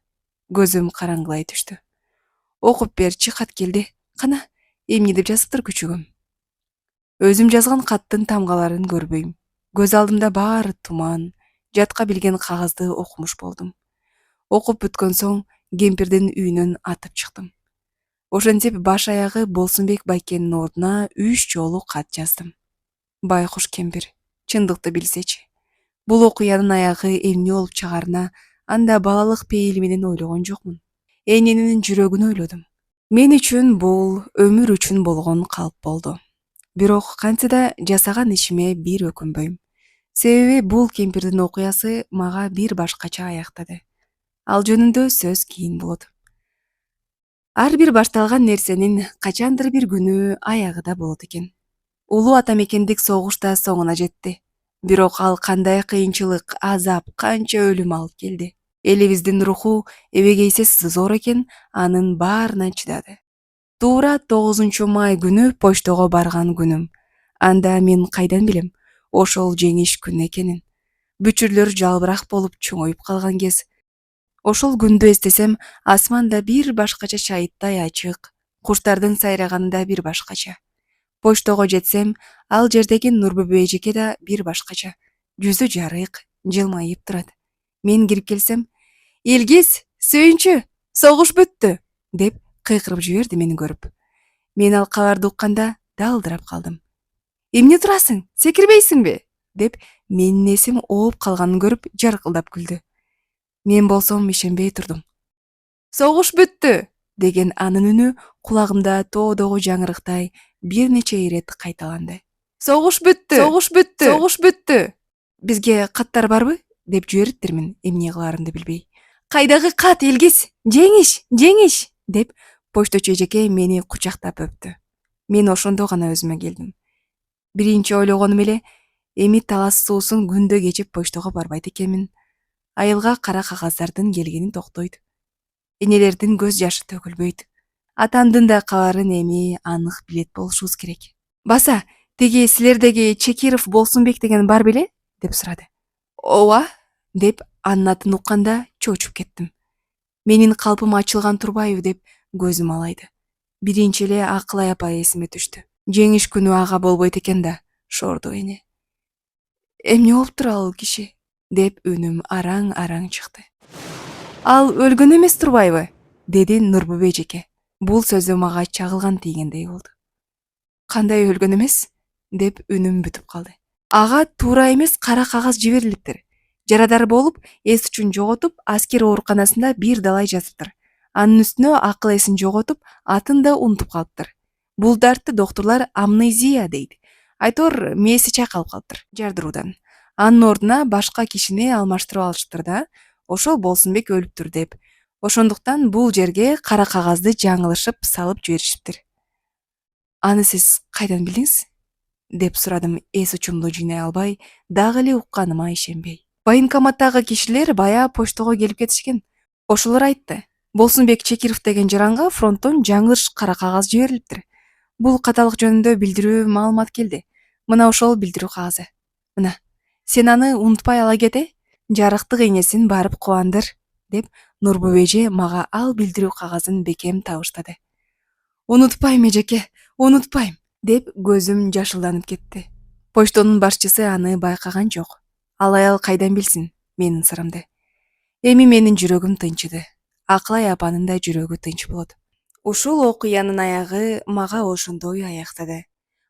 Көзүм караңгылай түштү. Окуп берчи, кат келди. Кана, эмне деп жазыптыр күчүгүм. Өзүм жазган каттын тамгаларын көрбөйм. Көз алдымда баары туман, жатка билген кагазды окумуш болдум. Окуп бүткөн соң кемпирдин үйүнөн атып чыктым. Ошентип баш аягы Болсунбек байкенин ордуна 3 жолу кат жаздым. Байкуш кемпир, чындыкты билсечи. Бул окуянын аягы эмне болуп чыгарына анда балалык пейили менен ойлогон жокмун. Эненин жүрөгүн ойлодум. Мен үчүн бул өмүр үчүн болгон калп болду. Бирок кантсе да жасаган ишиме бир өкүнбөйм. Себеби бул кемпирдин окуясы мага бир башкача аяктады. Ал жөнүндө сөз кийин болот. Ар бир башталган нерсенин качандыр бир күнү аягы да болот экен. Улуу ата мекендик согуш да соңуна жетти. Бирок ал кандай кыйынчылык, азап, канча өлүм алып келди. Элибиздин руху эбегейсиз зор экен, анын баарына чыдады. Туура 9 май күнү почтого барган күнүм. Анда мен кайдан билем ошол жеңиш күн экенин. Бүчүрлөр жалбырак болуп чоңоюп калган кез. Ошол күндү эстесем, асман да бир башкача чайыттай ачык, куштардын сайраганы да бир башкача. Почтого жетсем, ал жердеги Нурбүбү эжеке да бир башкача. Жүзү жарык, жылмайып турат. Мен кирип келсем, «Илгиз, сүйүнчү, согуш бүттү!» деп кыйкырып жиберди мени көрүп. Мен ал кабарды укканда далдырап калдым. «Эмне турасың, секирбейсиңби?» деп менин эсим ооп калганын көрүп жаркылдап күлдү. Мен болсом ишенбей турдум. «Согуш бүттү!» деген анын үнү кулагымда тоодогу жаңырыктай бир нече ирет кайталанды. «Согуш бүттү! Согуш бүттү! Согуш бүттү!» «Бизге каттар барбы?» деп жибериптирмин, эмне кылаарымды билбей. «Кайдагы кат, Илгиз? Жеңиш, жеңиш!» деп почточу эжеке мени кучактап өптү. Мен ошондо гана өзүмө келдим. Биринчи ойлогонум эле, эми талас суусун күндө кечип почтого барбайт экенмин. Айылга кара кагаздардын келгени токтойт. Энелердин көз жашы төгүлбөйт. Атамдын да кабарын эми анык билет болушубуз керек. «Баса, тиги силердеги Чекиров Болсунбек деген бар беле?» деп сурады. «Ооба» деп анын атын укканда чочуп кеттим. Менин калпым ачылган турбайбы деп көзүм алайды. Биринчи эле Акылай апа эсиме түштү. Жеңиш күнү ага болбойт экен да, шорду эне. «Эмне болуптур ал киши?» деп үнүм араң чыкты. «Ал өлгөн эмес турбайбы?» деди Нурбүбү эжеке. Бул сөзү мага чагылган тийгендей болду. «Кандай өлгөн эмес?» деп үнүм бүтүп калды. «Ага туура эмес кара кагаз жиберилиптир. Жарадар болуп, эс үчүн жоготуп, аскер ооруканасында бир далай жатыптыр. Анын үстүнө акыл эсин жоготуп, атын да унутуп калыптыр. Бул дартты доктурлар амнезия дейт. Айтор мээси чайкалып калыптыр жардыруудан. Анын ордуна башка кишини алмаштырып алышыптыр да, ошол Болсунбек өлүптүр деп. Ошондуктан бул жерге кара кагазды жаңылышып салып жиберишиптир». «Аны сиз кайдан билдиңиз?» деп сурадым, эс учумду жыйнай албай, дагы эле укканыма ишенбей. «Военкоматтагы кишилер бая почтого келип кетишкен. Ошолор айтты. Болсунбек Чекиров деген жаранга фронттон жаңылыш кара кагаз жиберилиптир. Бул каталык жөнүндө билдирүү маалымат келди. Мына ошол билдирүү кагазы. Мына, сен аны унутпай ала кет, жарыктык ийнесин барып кубандыр» деп Нурбүбү эже мага ал билдирүү кагазын бекем табыштады. «Унутпайм, эжеке, унутпайм» деп көзүм жашылданып кетти. Почтонун башчысы аны байкаган жок. Ал аял кайдан билсин менин сырымды. Эми менин жүрөгүм тынчыды. Акылай апанын да жүрөгү тынч болот. Ушул окуянын аягы мага ошондой аяктады.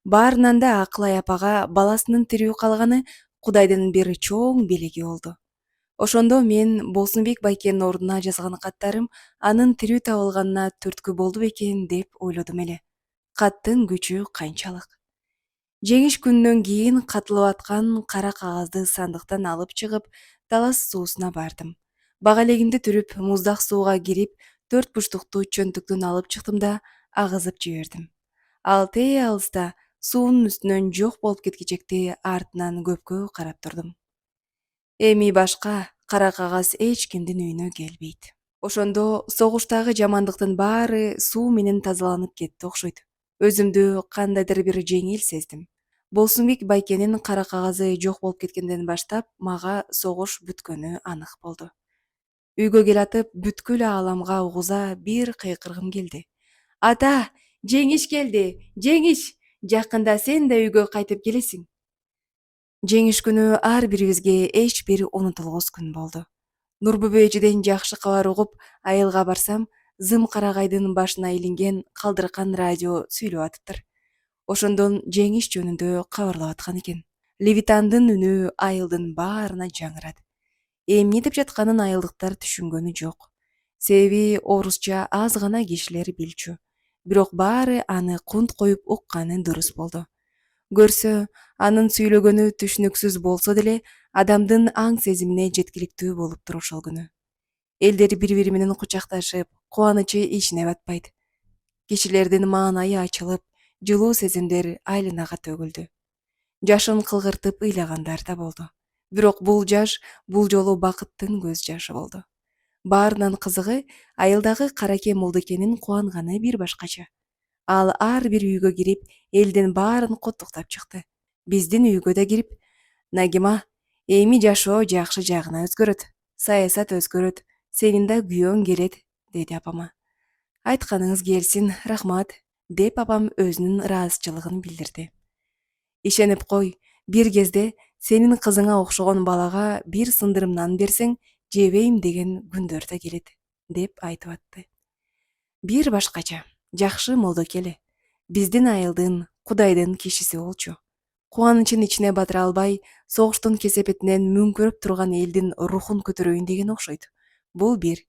Баарынан да Акылай апага баласынын тирүү калганы Кудайдын бир чоң белеги болду. Ошондо мен Болсунбек байкенин ордуна жазган каттарым анын тирүү табылганына түрткү болду бекен деп ойлодум эле. Каттын күчү канчалык. Жеңиш күнүнөн кийин катылып аткан кара кагазды сандыктан алып чыгып, талас суусуна бардым. Бага элегимди түрүп, муздак сууга кирип, 4 бурчтуктуу чөнтүктөн алып чыктым да агызып жибердим. Ал тээ алыста суунун үстүнөн жок болуп кеткичекти артынан көпкө карап турдум. Эми башка кара кагаз эч кимдин үйүнө келбейт. Ошондо согуштагы жамандыктын баары суу менен тазаланып кетти окшойт. Өзүмдү кандайдыр бир жеңил сездим. Болсунбек байкенин кара кагазы жок болуп кеткенден баштап мага согуш бүткөнү анык болду. Үйгө келатып бүткүл ааламга угуза бир кыйкыргым келди. «Ата, жеңиш келди, жеңиш! Жакында сен да үйгө кайтып келесиң». Жеңиш күнү ар бирибизге эч бир унутулгус күн болду. Нурбүбү эжеден жакшы кабар угуп, айылга барсам, Зым Карагайдын башына илинген калдыркан радио сүйлөп атыптыр. Ошондон жеңиш жөнүндө кабарлап аткан экен. Левитандын үнү айылдын баарына жаңырады. Эмне деп жатканын айылдыктар түшүнгөнү жок. Себеби орусча аз гана кишилер билчү. Бирок баары аны кунт коюп укканы дурус болду. Көрсө, анын сүйлөгөнү түшүнүксүз болсо деле, адамдын аң сезимине жеткиликтүү болуптур ошол күнү. Элдер бири-бири менен кучакташып, кубанычы ичине батпайт. Кишилердин маанайы ачылып, жылуу сезимдер айланага төгүлдү. Жашын кылгыртып ыйлагандар да болду. Бирок бул жолу бакыттын көз жашы болду. Баарынан кызыгы айылдагы Караке Молдокенин кубанганы бир башкача. Ал ар бир үйгө кирип, элдин баарын куттуктап чыкты. Биздин үйгө да кирип, Нагима, эми жашоо жакшы жагына өзгөрөт. Саясат өзгөрөт. Сенин да күйөөң келет, деди апама. Айтканыңыз келсин, рахмат, деп апам өзүнүн ыраазычылыгын билдирди. Ишенип кой, бир кезде сенин кызыңа окшогон балага бир сындырым нан берсең, жебейм деген күндөр да келет, деп айтып атты. Бир башкача, жакшы Молдокеле. Биздин айылдын, Кудайдын кишиси болчу. Кубанычын ичине батыра албай, согуштун кесепетинен мүңкүрөп турган элдин рухун көтөрөйүн деген окшойт. Бул бир.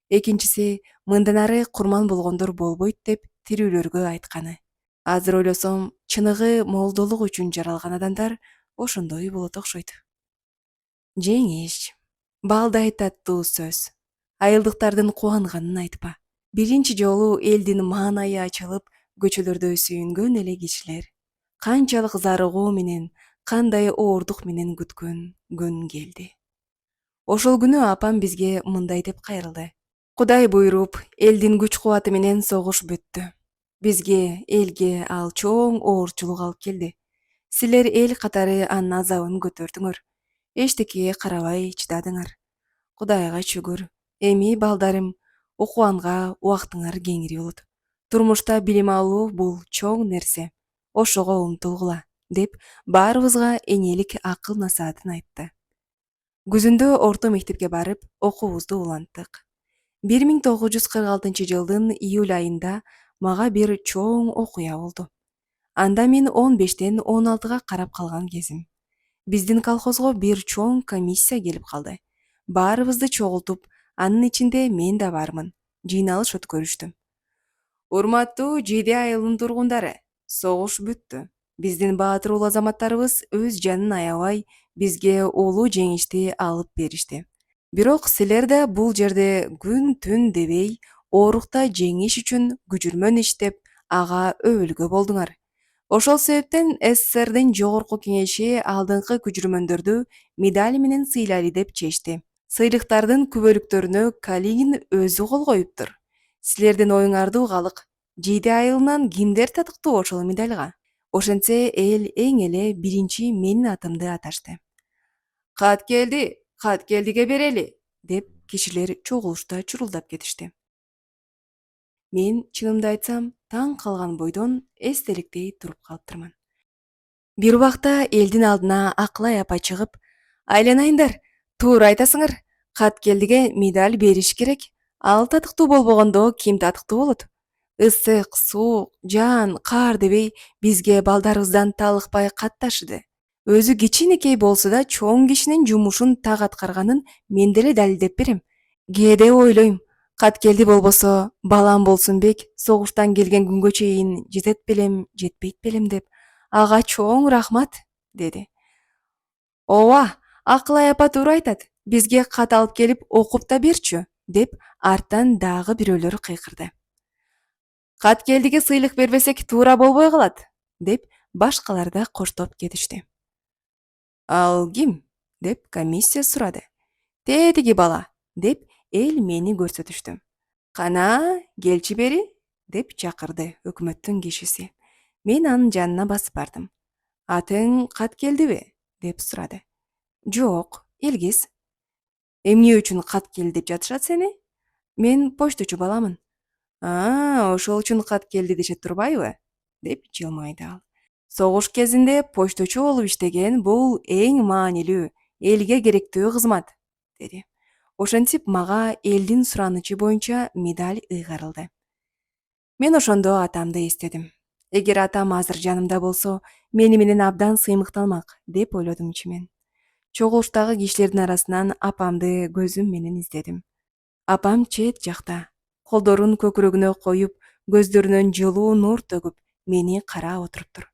Экинчиси, мындан ары курман болгондор болбойт деп тирүүлөргө айтканы. Азыр ойлосом, чыныгы молдолук үчүн жаралган адамдар ошондой болот окшойт. Жеңиш. Балдай таттуу сөз. Айылдыктардын кубанганын айтпа. Биринчи жолу элдин маанайы ачылып, көчөлөрдө сүйүнгөн эле кишилер. Канчалык зарыгуу менен, кандай оордук менен күткөн күн келди. Ошол күнү апам бизге мындай деп кайрылды. Кудай буйруп, элдин күч кубаты менен согуш бүттү. Бизге, элге ал чоң оорчулук алып келди. Силер эл катары анын азабын көтөрдүңөр. Эчтекеге карабай чыдадыңар. Кудайга шүгүр. Эми балдарым, окуганга убактыңар кеңири болот. Турмушта билим алуу бул чоң нерсе. Ошого умтулгула, деп баарыбызга энелик акыл насаатын айтты. Күзүндө орто мектепке барып, окуубузду уланттык. 1946 июль айында мага бир чоң окуя болду. Анда мен 15-тен 16-га карап калган кезим. Биздин колхозго бир чоң комиссия келип калды. Баарыбызды чогултуп, анын ичинде мен да бармын. Жыйналыш өткөрүштү. Урматтуу Жиде айылынын тургундары, согуш бүттү. Биздин баатыр азаматтарыбыз өз жанын аябай бизге улуу жеңишти алып беришти. Бирок силер да бул жерде күн түн дебей, оорукта жеңиш үчүн күжүрмөн иштеп, ага өбөлгө болдуңар. Ошол себептен СССРдин жогорку кеңеши алдыңкы күжүрмөндөрдү медаль менен сыйлайлы деп чечти. Сыйлыктардын күбөлүктөрүнө Калигин өзү кол коюптур. Силердин оюңарды угалык. Жиде айылынан кимдер татыктуу ошол медальга? Ошентсе эл эң эле биринчи менин атымды аташты. Кат келдиге берели, деп кишилер чогулушта чурулдап кетишти. Мен, чынымды айтсам, таң калган бойдон эстеликтей туруп калыптырмын. Бир убакта элдин алдына Акылай апа чыгып, айланайындар, туура айтасыңар, кат келдиге медаль бериш керек. Ал татыктуу болбогондо ким татыктуу болот? Ысык, суук, жаан, каар дебей бизге балдарыбыздан талыкпай кат ташыды. Өзү кичинекей болсо да чоң кишинин жумушун так аткарганын мен деле далилдеп берем. Кээде ойлойм, кат келди болбосо, балам Болсунбек согуштан келген күнгө чейин жетет белем, жетпейт белем деп. Ага чоң рахмат, деди. Ооба, Акылай апа туура айтат. Бизге кат алып келип окуп да берчү, деп арттан дагы бирөөлөр кыйкырды. Кат келдиге сыйлык бербесек туура болбой калат, деп башкалар да коштоп кетишти. Ал ким? Деп комиссия сурады. Тетиги бала, деп эл мени көрсөтүштү. Кана, келчи бери, деп чакырды өкмөттүн кишиси. Мен анын жанына басып бардым. Атың кат келдиби? Деп сурады. Жок, Илгиз. Эмне үчүн кат келди деп жатышат сени? Мен почточу баламын. Ошол үчүн кат келди дешет турбайбы? Деп жылмайды ал. Согуш кезинде почточу болуп иштеген бул эң маанилүү, элге керектүү кызмат, деди. Ошентип мага элдин суранычы боюнча медаль ыйгарылды. Мен ошондо атамды эстедим. Эгер атам азыр жанымда болсо, мени менен абдан сыймыкталмак, деп ойлодум ичимен. Чогулуштагы кишилердин арасынан апамды көзүм менен издедим. Апам чет жакта, колдорун көкүрөгүнө коюп, көздөрүнөн жылуу нур төгүп, мени карап отуруптур.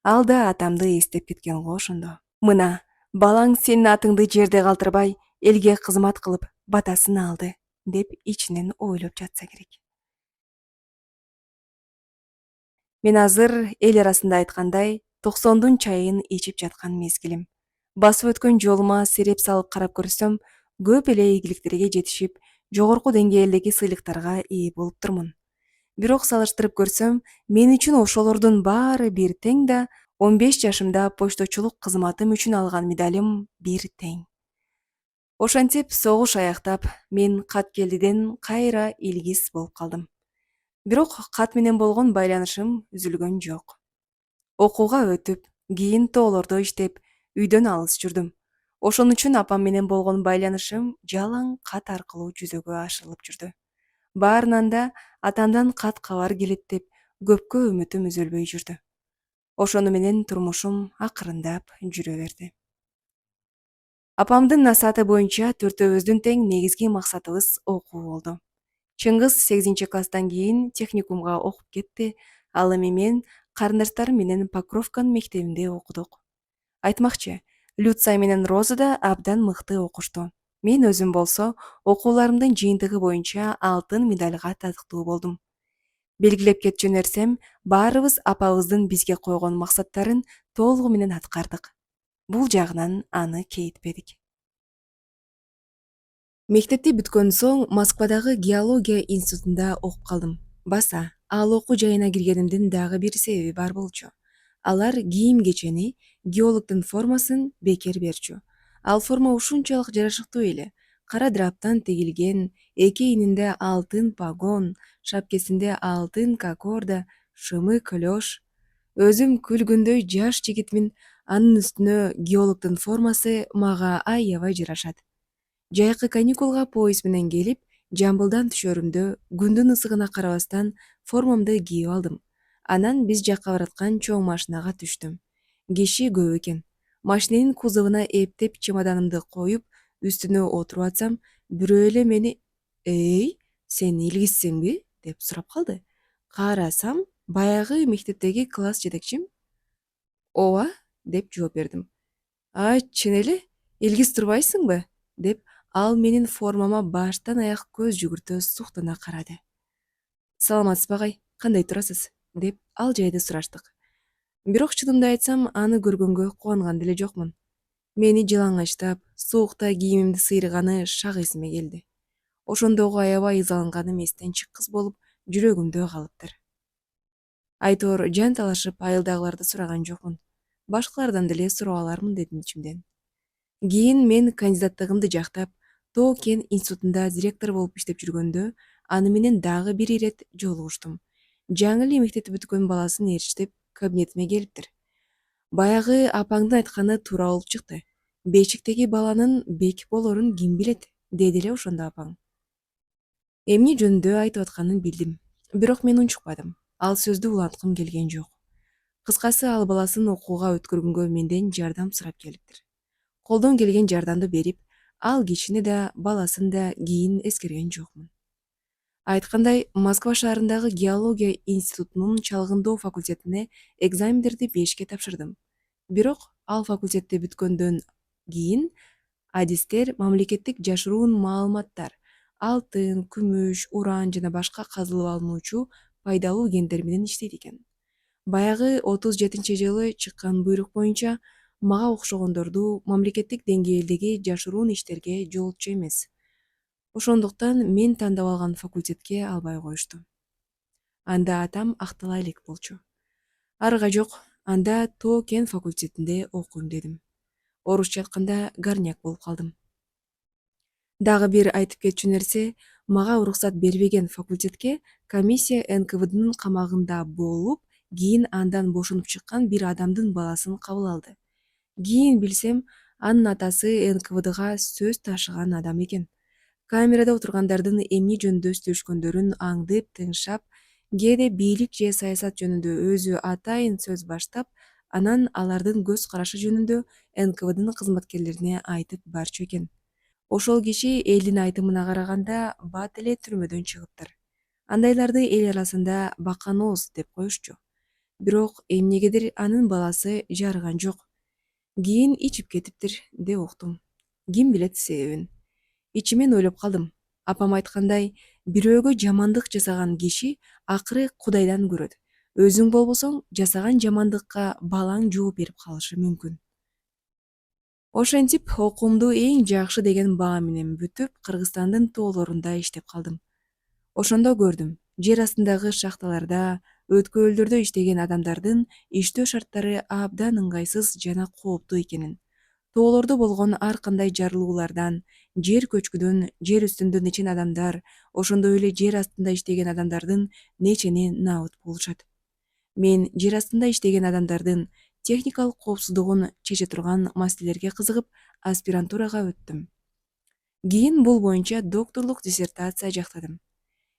Ал да атамды эстеп кеткен го ошондо. Мына, балаң сенин атыңды жерде калтырбай, элге кызмат кылып, батасын алды, деп ичинен ойлоп жатса керек. Мен азыр эл арасында айткандай, 90 чайын ичип жаткан мезгилим. Басып өткөн жолума сереп салып карап көрсөм, көп эле ийгиликтерге жетишип, жогорку деңгээлдеги сыйлыктарга ээ болуптурмун. Бирок салыштырып көрсөм, мен үчүн ошолордун баары бир тең да, 15 жашымда почточулук кызматым үчүн алган медалим бир тең. Ошентип согуш аяктап, мен кат келдиден кайра илгиз болуп калдым. Бирок кат менен болгон байланышым үзүлгөн жок. Окууга өтүп, кийин тоолордо иштеп, үйдөн алыс жүрдүм. Ошон үчүн апам менен болгон байланышым жалаң кат аркылуу жүзөгө ашырылып жүрдү. Баарынан да атамдан кат кабар келет деп көпкө үмүтүм үзүлбөй жүрдү. Ошону менен турмушум акырындап жүрө берди. Апамдын насааты боюнча төртөөбүздүн тең негизги максатыбыз окуу болду. Чыңгыз 8-класстан кийин техникумга окуп кетти, ал эми мен карындаштарым менен Покровканын мектебинде окудук. Айтмакчы, Люция менен Роза да абдан мыкты окушту. Мен өзүм болсо окууларымдын жыйынтыгы боюнча алтын медалга татыктуу болдум. Белгилеп кетчү нерсем, баарыбыз апабыздын бизге койгон максаттарын толугу менен аткардык. Бул жагынан аны кейитпедик. Мектепти бүткөн соң Москвадагы геология институтунда окуп калдым. Баса, ал окуу жайына киргенимдин дагы бир себеби бар болчу. Алар кийим кечени, геологдун формасын бекер берчү. Ал форма ушунчалык жарашыктуу эле. Кара драптан тигилген, эки ининде алтын погон, шапкесинде алтын кокорда, шымы клёш. Өзүм күлгүндөй жаш жигитмин, анын үстүнө геологдун формасы мага аябай жарашат. Жайкы каникулга поезд менен келип, Жамбылдан түшөрүмдө күндүн ысыгына карабастан формамды кийип алдым. Анан биз жакка бараткан чоң машинага түштүм. Киши көп экен. Машиненин кузовуна эптеп чемоданымды коюп, үстүнө отуруп атсам, бирөө эле мени «Эй, сен илгизсиңби?» деп сурап калды. Карасам, баягы мектептеги класс жетекчим. «Ооба» деп жооп бердим. Чын эле, илгиз турбайсыңбы?» деп ал менин формама баштан аяк көз жүгүртө суктана карады. «Саламатсызбы агай, кандай турасыз?» деп ал жайды сураштык. Бирок чынымды айтсам, аны көргөнгө кубанган деле жокмун. Мени жалаңачтап, суукта кийимимди сыйрыганы шак эсиме келди. Ошондогу аябай ызаланганым эстен чыккыс болуп, жүрөгүмдө калыптыр. Айтор жан талашып айылдагыларды сураган жокмун. Башкалардан деле сурап алармын дедим ичимден. Кийин мен кандидаттыгымды жактап, Тоо кен институтунда директор болуп иштеп жүргөндө, аны менен дагы бир ирет жолугуштум. Жаңы эле мектепти бүткөн баласын ээрчитип, кабинетиме келиптир. Баягы апаңдын айтканы туура болуп чыкты. Бешиктеги баланын бек болорун ким билет, деди эле ошондо апаң. Эмне жөнүндө айтып атканын билдим. Бирок мен унчукпадым. Ал сөздү уланткым келген жок. Кыскасы, ал баласын окууга өткөргөнгө менден жардам сурап келиптир. Колдон келген жардамды берип, ал кишини да, баласын да кийин эскерген жокмун. Айткандай, Москва шаарындагы геология институтунун чалгындоо факультетине экзамендерди бешке тапшырдым. Бирок ал факультетти бүткөндөн кийин адистер мамлекеттик жашыруун маалыматтар, алтын, күмүш, уран жана башка казылып алынуучу пайдалуу кендер менен иштейт экен. Баягы 37-жылы чыккан буйрук боюнча мага окшогондорду мамлекеттик деңгээлдеги жашыруун иштерге жолчу эмес. Ошондуктан мен тандап алган факультетке албай коюшту. Анда атам актала элек болчу. Арга жок, анда Тоо кен факультетинде окуйм дедим. Орусча айтканда горняк болуп калдым. Дагы бир айтып кетчү нерсе, мага уруксат бербеген факультетке комиссия НКВДнын камагында болуп, кийин андан бошонуп чыккан бир адамдын баласын кабыл алды. Кийин билсем, анын атасы НКВДга сөз ташыган адам экен. Камерада отургандардын эмне жөнүндө сүйлөшкөндөрүн аңдып, тыңшап, кээде бийлик же саясат жөнүндө өзү атайын сөз баштап, анан алардын көз карашы жөнүндө НКВДнын кызматкерлерине айтып барчу экен. Ошол киши элдин айтымына караганда бат эле түрмөдөн чыгыптыр. Андайларды эл арасында баканооз деп коюшчу. Бирок эмнегедир анын баласы жарыган жок. Кийин ичип кетиптир деп уктум. Ким билет себебин. Ичимен ойлоп калдым. Апам айткандай, бирөөгө жамандык жасаган киши акыры Кудайдан көрөт. өзүң болбосоң жасаган жамандыкка балаң жооп берип калышы мүмкүн. Ошентип окуумду эң жакшы деген баа менен бүтүп, Кыргызстандын тоолорунда иштеп калдым. Ошондо көрдүм, жер астындагы шахталарда, өткөлдөрдө иштеген адамдардын иштөө шарттары абдан ыңгайсыз жана кооптуу экенин. Тоолордо болгон ар кандай жарылуулардан, жер көчкүдөн, жер үстүндө нечен адамдар, ошондой эле жер астында иштеген адамдардын нечени набыт болушат. Мен жер астында иштеген адамдардын техникалык коопсуздугун чече турган маселелерге кызыгып, аспирантурага өттүм. Кийин бул боюнча докторлук диссертация жактадым.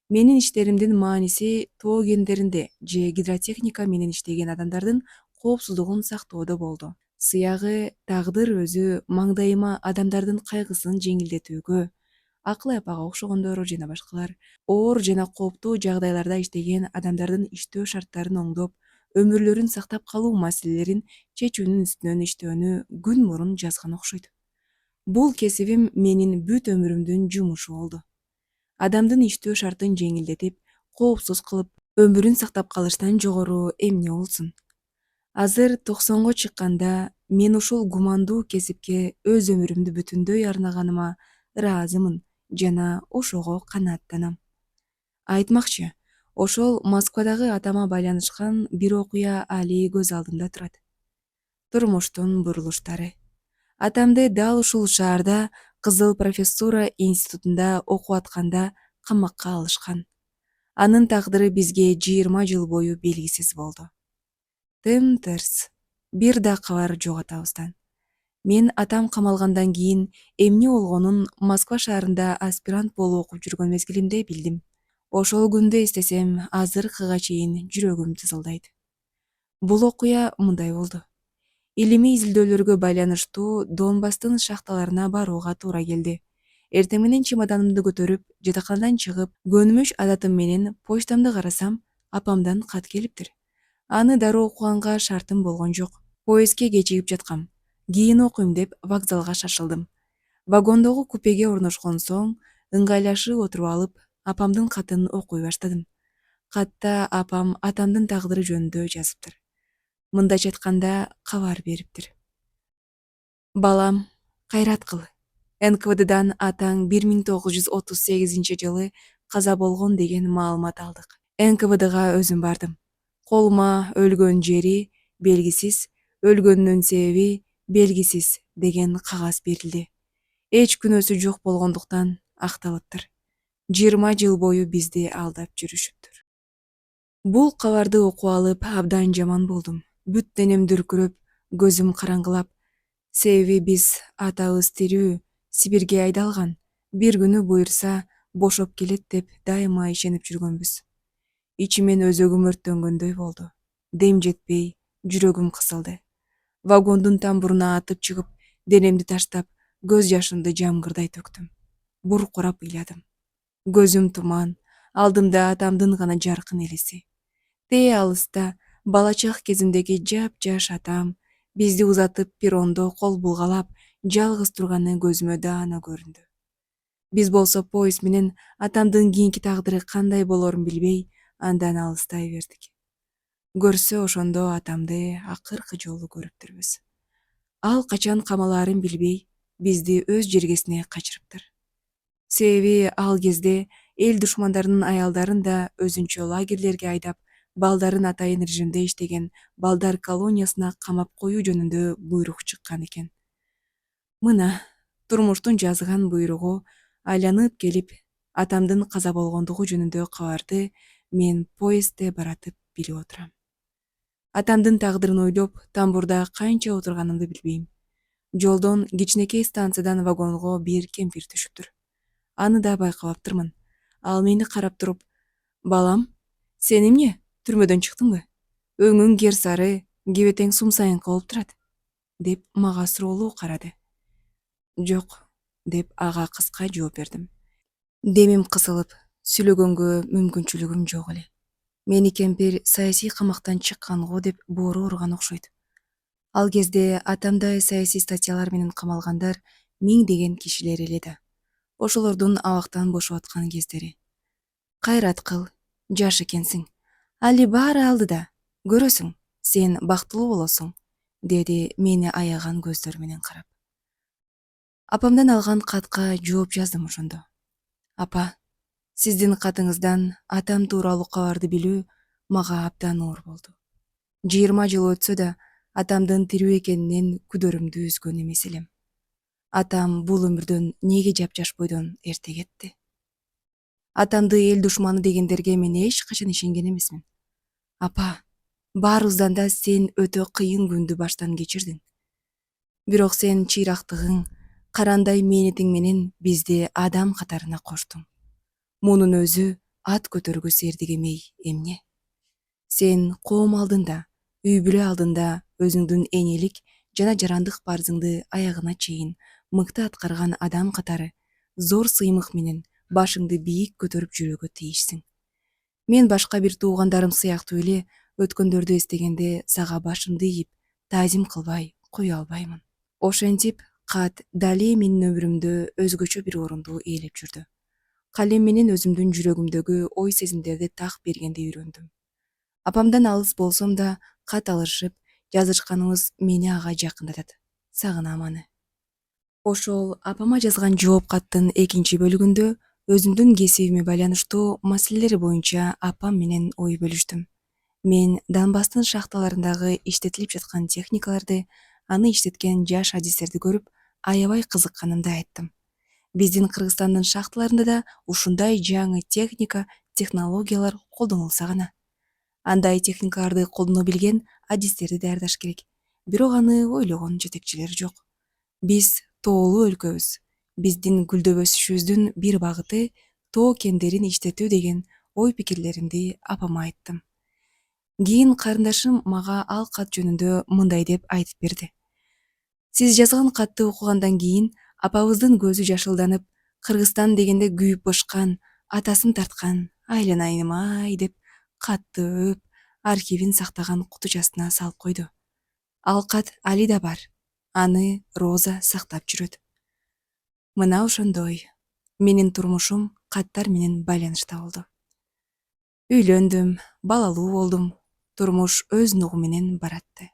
Менин иштеримдин мааниси тоо кендеринде же гидротехника менен иштеген адамдардын коопсуздугун сактоодо болду. Сыягы тагдыр өзү маңдайыма адамдардын кайгысын жеңилдетүүгө, Акыл апага окшогондор жана башкалар оор жана кооптуу жагдайларда иштеген адамдардын иштөө шарттарын оңдоп, өмүрлөрүн сактап калуу маселелерин чечүүнүн үстүнөн иштөөнү күн мурун жазган окшойт. Бул кесибим менин бүт өмүрүмдүн жумушу болду. Адамдын иштөө шартын жеңилдетип, коопсуз кылып, өмүрүн сактап калыштан жогору эмне болсун. Азыр 90го чыкканда мен ушул гумандуу кесипке өз өмүрүмдү бүтүндөй арнаганыма ыраазымын жана ошого канааттанам. Айтмакчы, ошол Москвадагы атама байланышкан бир окуя али көз алдымда турат. Турмуштун бурулуштары. Атамды дал ушул шаарда Кызыл профессура институтунда окуп атканда камакка алышкан. Анын тагдыры бизге 20 жыл бою белгисиз болду. Тым-тырс, бир да кабар жок атабыздан. Мен атам камалгандан кийин эмне болгонун Москва шаарында аспирант болуп окуп жүргөн мезгилимде билдим. Ошол күндү эстесем, азыркыга чейин жүрөгүм тызылдайт. Бул окуя мындай болду. Илимий изилдөөлөргө байланыштуу Донбасстын шахталарына барууга туура келди. Эртең менен чемоданымды көтөрүп, жатаканадан чыгып, көнүмүш адатым менен почтамды карасам, апамдан кат келиптир. Аны дароо окуганга шартым болгон жок. Поездге кечигип жаткам. Кийин окуйм деп вокзалга шашылдым. Вагондогу купеге орношкон соң, ыңгайлашып отуруп алып, апамдын катын окуй баштадым. Катта апам атамдын тагдыры жөнүндө жазыптыр. Мындайча айтканда, кабар бериптир. Балам, кайрат кыл. НКВДдан атаң 1938 жылы каза болгон деген маалымат алдык. НКВДга өзүм бардым. Колума өлгөн жери белгисиз, өлгөнүнүн себеби белгисиз деген кагаз берилди. Эч күнөөсү жок болгондуктан акталыптыр. 20 жыл бою бизди алдап жүрүшүптүр. Бул кабарды окуп алып абдан жаман болдум. Бүт денем дүркүрөп, көзүм караңгылап. Себеби биз атабыз тирүү, Сибирге айдалган. Бир күнү буйрса, бошоп келет деп дайыма ишенип жүргөнбүз. Ичимен өзөгүм өрттөнгөндөй болду. Дем жетпей, жүрөгүм кысылды. Вагондун тамбуруна атып чыгып, денемди таштап, көз жашымды жамгырдай төктүм. Буркурап ыйладым. Көзүм туман, алдымда атамдын гана жаркын элеси. Тээ алыста бала чак кезимдеги жап-жаш атам бизди узатып перрондо кол булгалап, жалгыз турганы көзүмө даана көрүндү. Биз болсо поезд менен атамдын кийинки тагдыры кандай болорун билбей, андан алыстай бердик. Көрсө ошондо атамды акыркы жолу көрүптүрбүз. Ал качан камалаарын билбей, бизди өз жергесине качырыптыр. Себеби ал кезде эл душмандарынын аялдарын да өзүнчө лагерлерге айдап, балдарын атайын режимде иштеген балдар колониясына камап коюу жөнүндө буйрук чыккан экен. Мына, турмуштун жазган буйругу айланып келип, атамдын каза болгондугу жөнүндө кабарды мен поездде баратып билип отурам. Атамдын тагдырын ойлоп, тамбурда канча отурганымды билбейм. Жолдон кичинекей станциядан вагонго бир кемпир түшүптүр. Аны да байкабаптырмын. Ал мени карап туруп, балам, сен эмне, түрмөдөн чыктыңбы? Өңүң кер сары, кебетең сумсайыңкы болуп турат, деп мага суроолуу карады. Жок, деп ага кыска жооп бердим. Демим кысылып, сүйлөгөнгө мүмкүнчүлүгүм жок эле. Мени кемпир саясий камактан чыккан го деп боору урган окшойт. Ал кезде атамдай саясий статьялар менен камалгандар миңдеген кишилер эле да. Ошолордун абактан бошоп аткан кездери. Кайрат кыл, жаш экенсиң. Али баары алдыда. Көрөсүң, сен бактылуу болосуң, деди мени аяган көздөр менен карап. Апамдан алган катка жооп жаздым ошондо. Апа, сиздин катыңыздан атам тууралуу кабарды билүү мага абдан оор болду. 20 жыл өтсө да атамдын тирүү экенинен күдөрүмдү үзгөн эмес элем. Атам бул өмүрдөн неге жапжаш бойдон эрте кетти? Атамды эл душманы дегендерге мен эч качан ишенген эмесмин. Апа, баарыбыздан да сен өтө кыйын күндү баштан кечирдиң. Бирок сен чыйрактыгың, карандай мээнетиң менен бизди адам катарына коштуң. Мунун өзү ат көтөргү сээрдик эмей эмне? Сен коом алдында, үй бүлө алдында өзүңдүн энелик жана жарандык парзыңды аягына чейин мыкты аткарган адам катары зор сыймык менен башыңды бийик көтөрүп жүрүүгө тийишсиң. Мен башка бир туугандарым сыяктуу эле өткөндөрдү эстегенде сага башымды ийип, таазим кылбай кое албаймын. Ошентип, кат дали менин өмүрүмдө өзгөчө бир орунду ээлеп жүрдү. Калем менен өзүмдүн жүрөгүмдөгү ой сезимдерди так бергенди үйрөндүм. Апамдан алыс болсом да кат алышып, жазышканыбыз мени ага жакындатат. Сагынам аны. Ошол апама жазган жооп каттын экинчи бөлүгүндө өзүмдүн кесибиме байланыштуу маселелер боюнча апам менен ой бөлүштүм. Мен Донбасстын шахталарындагы иштетилип жаткан техникаларды, аны иштеткен жаш адистерди көрүп, аябай кызыкканымды айттым. Биздин Кыргызстандын шахталарында да ушундай жаңы техника, технологиялар колдонулса гана. Андай техникаларды колдоно билген адистерди даярдаш керек. Бирок аны ойлогон жетекчилер жок. Биз тоолуу өлкөбүз. Биздин гүлдөп өсүшүбүздүн бир багыты тоо кендерин иштетүү деген ой пикирлеримди апама айттым. Кийин карындашым мага ал кат жөнүндө мындай деп айтып берди. Сиз жазган катты окугандан кийин апабыздын көзү жашылданып, Кыргызстан дегенде күйүп бышкан, атасын тарткан, айланайым деп катты өп, архивин сактаган кутучасына салып койду. Ал кат али да бар. Аны Роза сактап жүрөт. Мына ошондой менин турмушум каттар менен байланышта болду. Үйлөндүм, балалуу болдум. Турмуш өз нугу менен баратты.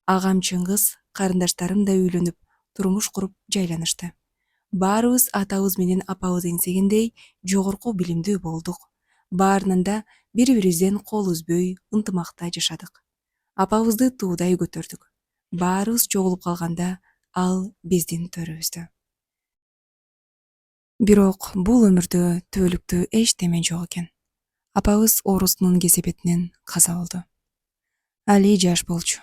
Агам Чыңгыз, карындаштарым да үйлөнүп, турмуш куруп жайланышты. Баарыбыз атабыз менен апабыз эңсегендей жогорку билимдүү болдук. Баарынан да бири-бирибизден кол үзбөй, ынтымакта жашадык. Апабызды туудай көтөрдүк. Баарыбыз чогулуп калганда ал биздин төрүбүздө. Бирок бул өмүрдө түбөлүктүү эчтеме жок экен. Апабыз оорусунун кесепетинен каза болду. Али жаш болчу.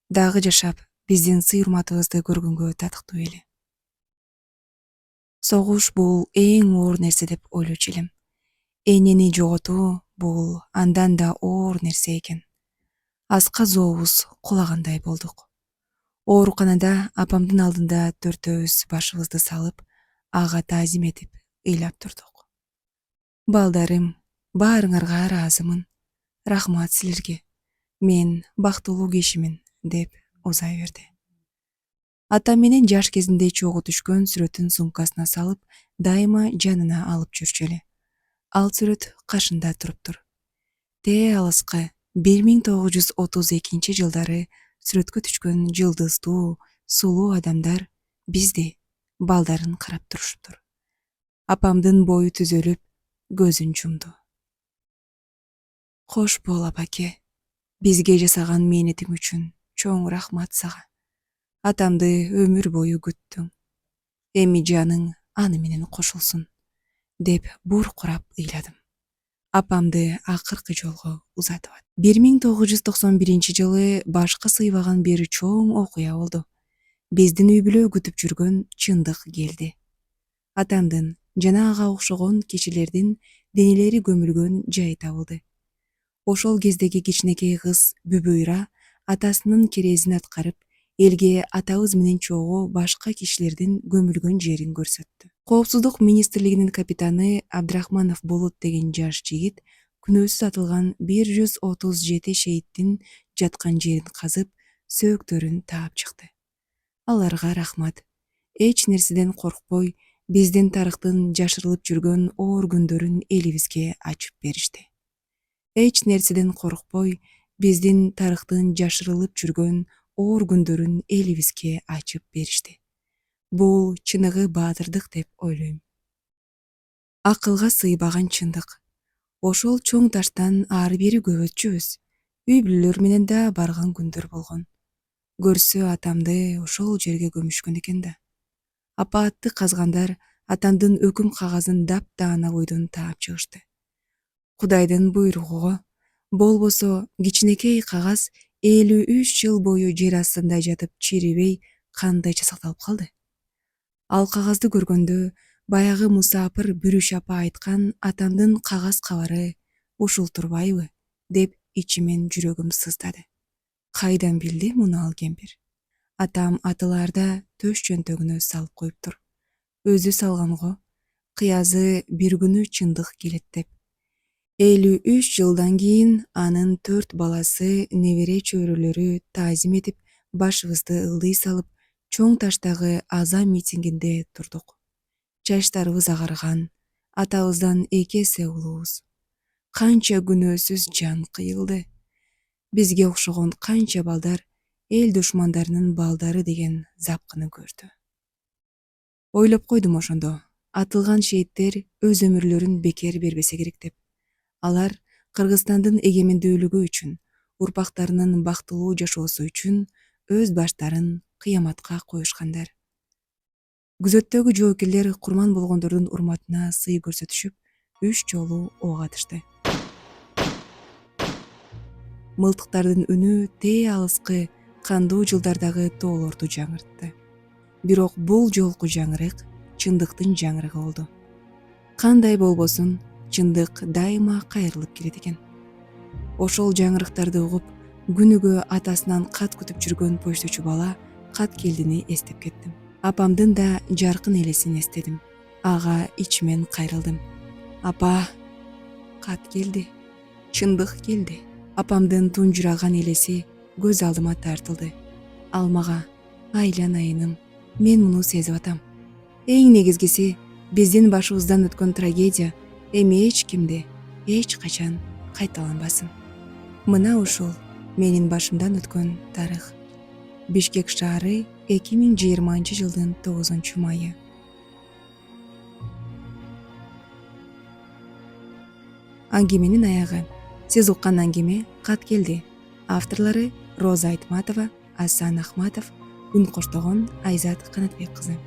Дагы жашап, биздин сый-урматыбызды көргөнгө татыктуу эле. Согуш бул эң оор нерсе деп ойлочу элем. Энени жоготуу бул андан да оор нерсе экен. Аска зообуз кулагандай болдук. Ооруканада апамдын алдында төртөөбүз башыбызды салып, ага таазим этип, ыйлап турдук. Балдарым, баарыңарга ыраазымын. Рахмат силерге. Мен бактылуу кишимин, деп узай берди. Атам менен жаш кезинде чогуу түшкөн сүрөтүн сумкасына салып, дайыма жанына алып жүрчү эле. Ал сүрөт кашында туруптур. Тээ алыскы 1932 жылдары сүрөткө түшкөн жылдыздуу, сулуу адамдар бизди, балдарын карап турушуптур. Апамдын бою түзөлүп, көзүн жумду. Кош бол, апаке. Бизге жасаган мээнетиң үчүн чоң рахмат сага. Атамды өмүр бою күттүң. Эми жаның аны менен кошулсун, деп буркурап ыйладым. Апамды акыркы жолго узатып ат. 1991 жылы башка сыйбаган бир чоң окуя болду. Биздин үй бүлө күтүп жүргөн чындык келди. Атамдын жана ага окшогон кишилердин денелери көмүлгөн жай табылды. Ошол кездеги кичинекей кыз Бүбөйра атасынын керезин аткарып, элге атабыз менен чогуу башка кишилердин көмүлгөн жерин көрсөттү. Коопсуздук министрлигинин капитаны Абдрахманов Болот деген жаш жигит күнөөсүз атылган 137 шейиттин жаткан жерин казып, сөөктөрүн таап чыкты. Аларга рахмат. Эч нерседен коркпой, биздин тарыхтын жашырылып жүргөн оор күндөрүн элибизге ачып беришти. эч нерседен коркпой биздин тарыхтын жашырылып жүргөн оор күндөрүн элибизге ачып беришти. Бул чыныгы баатырдык деп ойлойм. Акылга сыйбаган чындык. Ошол чоң таштан ары бери көп өтчүбүз. Үй бүлөлөр менен да барган күндөр болгон. Көрсө атамды ошол жерге көмүшкөн экен да. Апаатты казгандар атамдын өкүм кагазын дапдаана бойдон таап чыгышты. Кудайдын буйругу болбосо кичинекей кагаз 53 жыл бою жер астында жатып чирибей кандайча сакталып калды. Ал кагазды көргөндө баягы мусапыр Бүрүш апа айткан атамдын кагаз кабары ушул турбайбы деп ичимен жүрөгүм сыздады. Кайдан билди муну ал кемпир? Атам атыларда төш чөнтөгүнө салып коюптур. Өзү салганго, кыязы бир күнү чындык келет деп. 53 жылдан кийин анын 4 баласы, небере чөйрөлөрү таазим этип, башыбызды ылдый салып, чоң таштагы аза митингинде турдук. Чачтарыбыз агарган, атабыздан 2 эсе улуубуз. Канча күнөөсүз жан кыйылды. Бизге окшогон канча балдар эл душмандарынын балдары деген запкыны көрдү. Ойлоп койдум ошондо, атылган шейиттер өз өмүрлөрүн бекер бербесе керек деп. Алар Кыргызстандын эгемендүүлүгү үчүн, урпактарынын бактылуу жашоосу үчүн өз баштарын кыяматка коюшкандар. Күзөттөгү жоокерлер курман болгондордун урматына сый көрсөтүшүп, 3 жолу ок атышты. Мылтыктардын үнү тээ алыскы кандуу жылдардагы тоолорду жаңыртты. Бирок бул жолку жаңырык чындыктын жаңырыгы болду. Кандай болбосун, чындык дайыма кайрылып келет экен. Ошол жаңырыктарды угуп, күнүгө атасынан кат күтүп жүргөн почточу бала кат келдини эстеп кеттим. Апамдын да жаркын элесин эстедим. Ага ичимен кайрылдым. Апа, кат келди. Чындык келди. Апамдын тунжураган элеси көз алдыма тартылды. Ал мага: "Айлан айыным, мен муну сезип атам. Эң негизгиси, биздин башыбыздан өткөн трагедия эми эч кимди, эч качан кайталанбасын." Мына ушул менин башымдан өткөн тарых. Бишкек шаары 2020 жылдын 9 майы. Аңгеменин аягы. Сиз уккан аңгеме "Кат келди". Авторлору Роза Айтматова, Асан Ахматов, үн коштогон Айзат Канатбек кызы.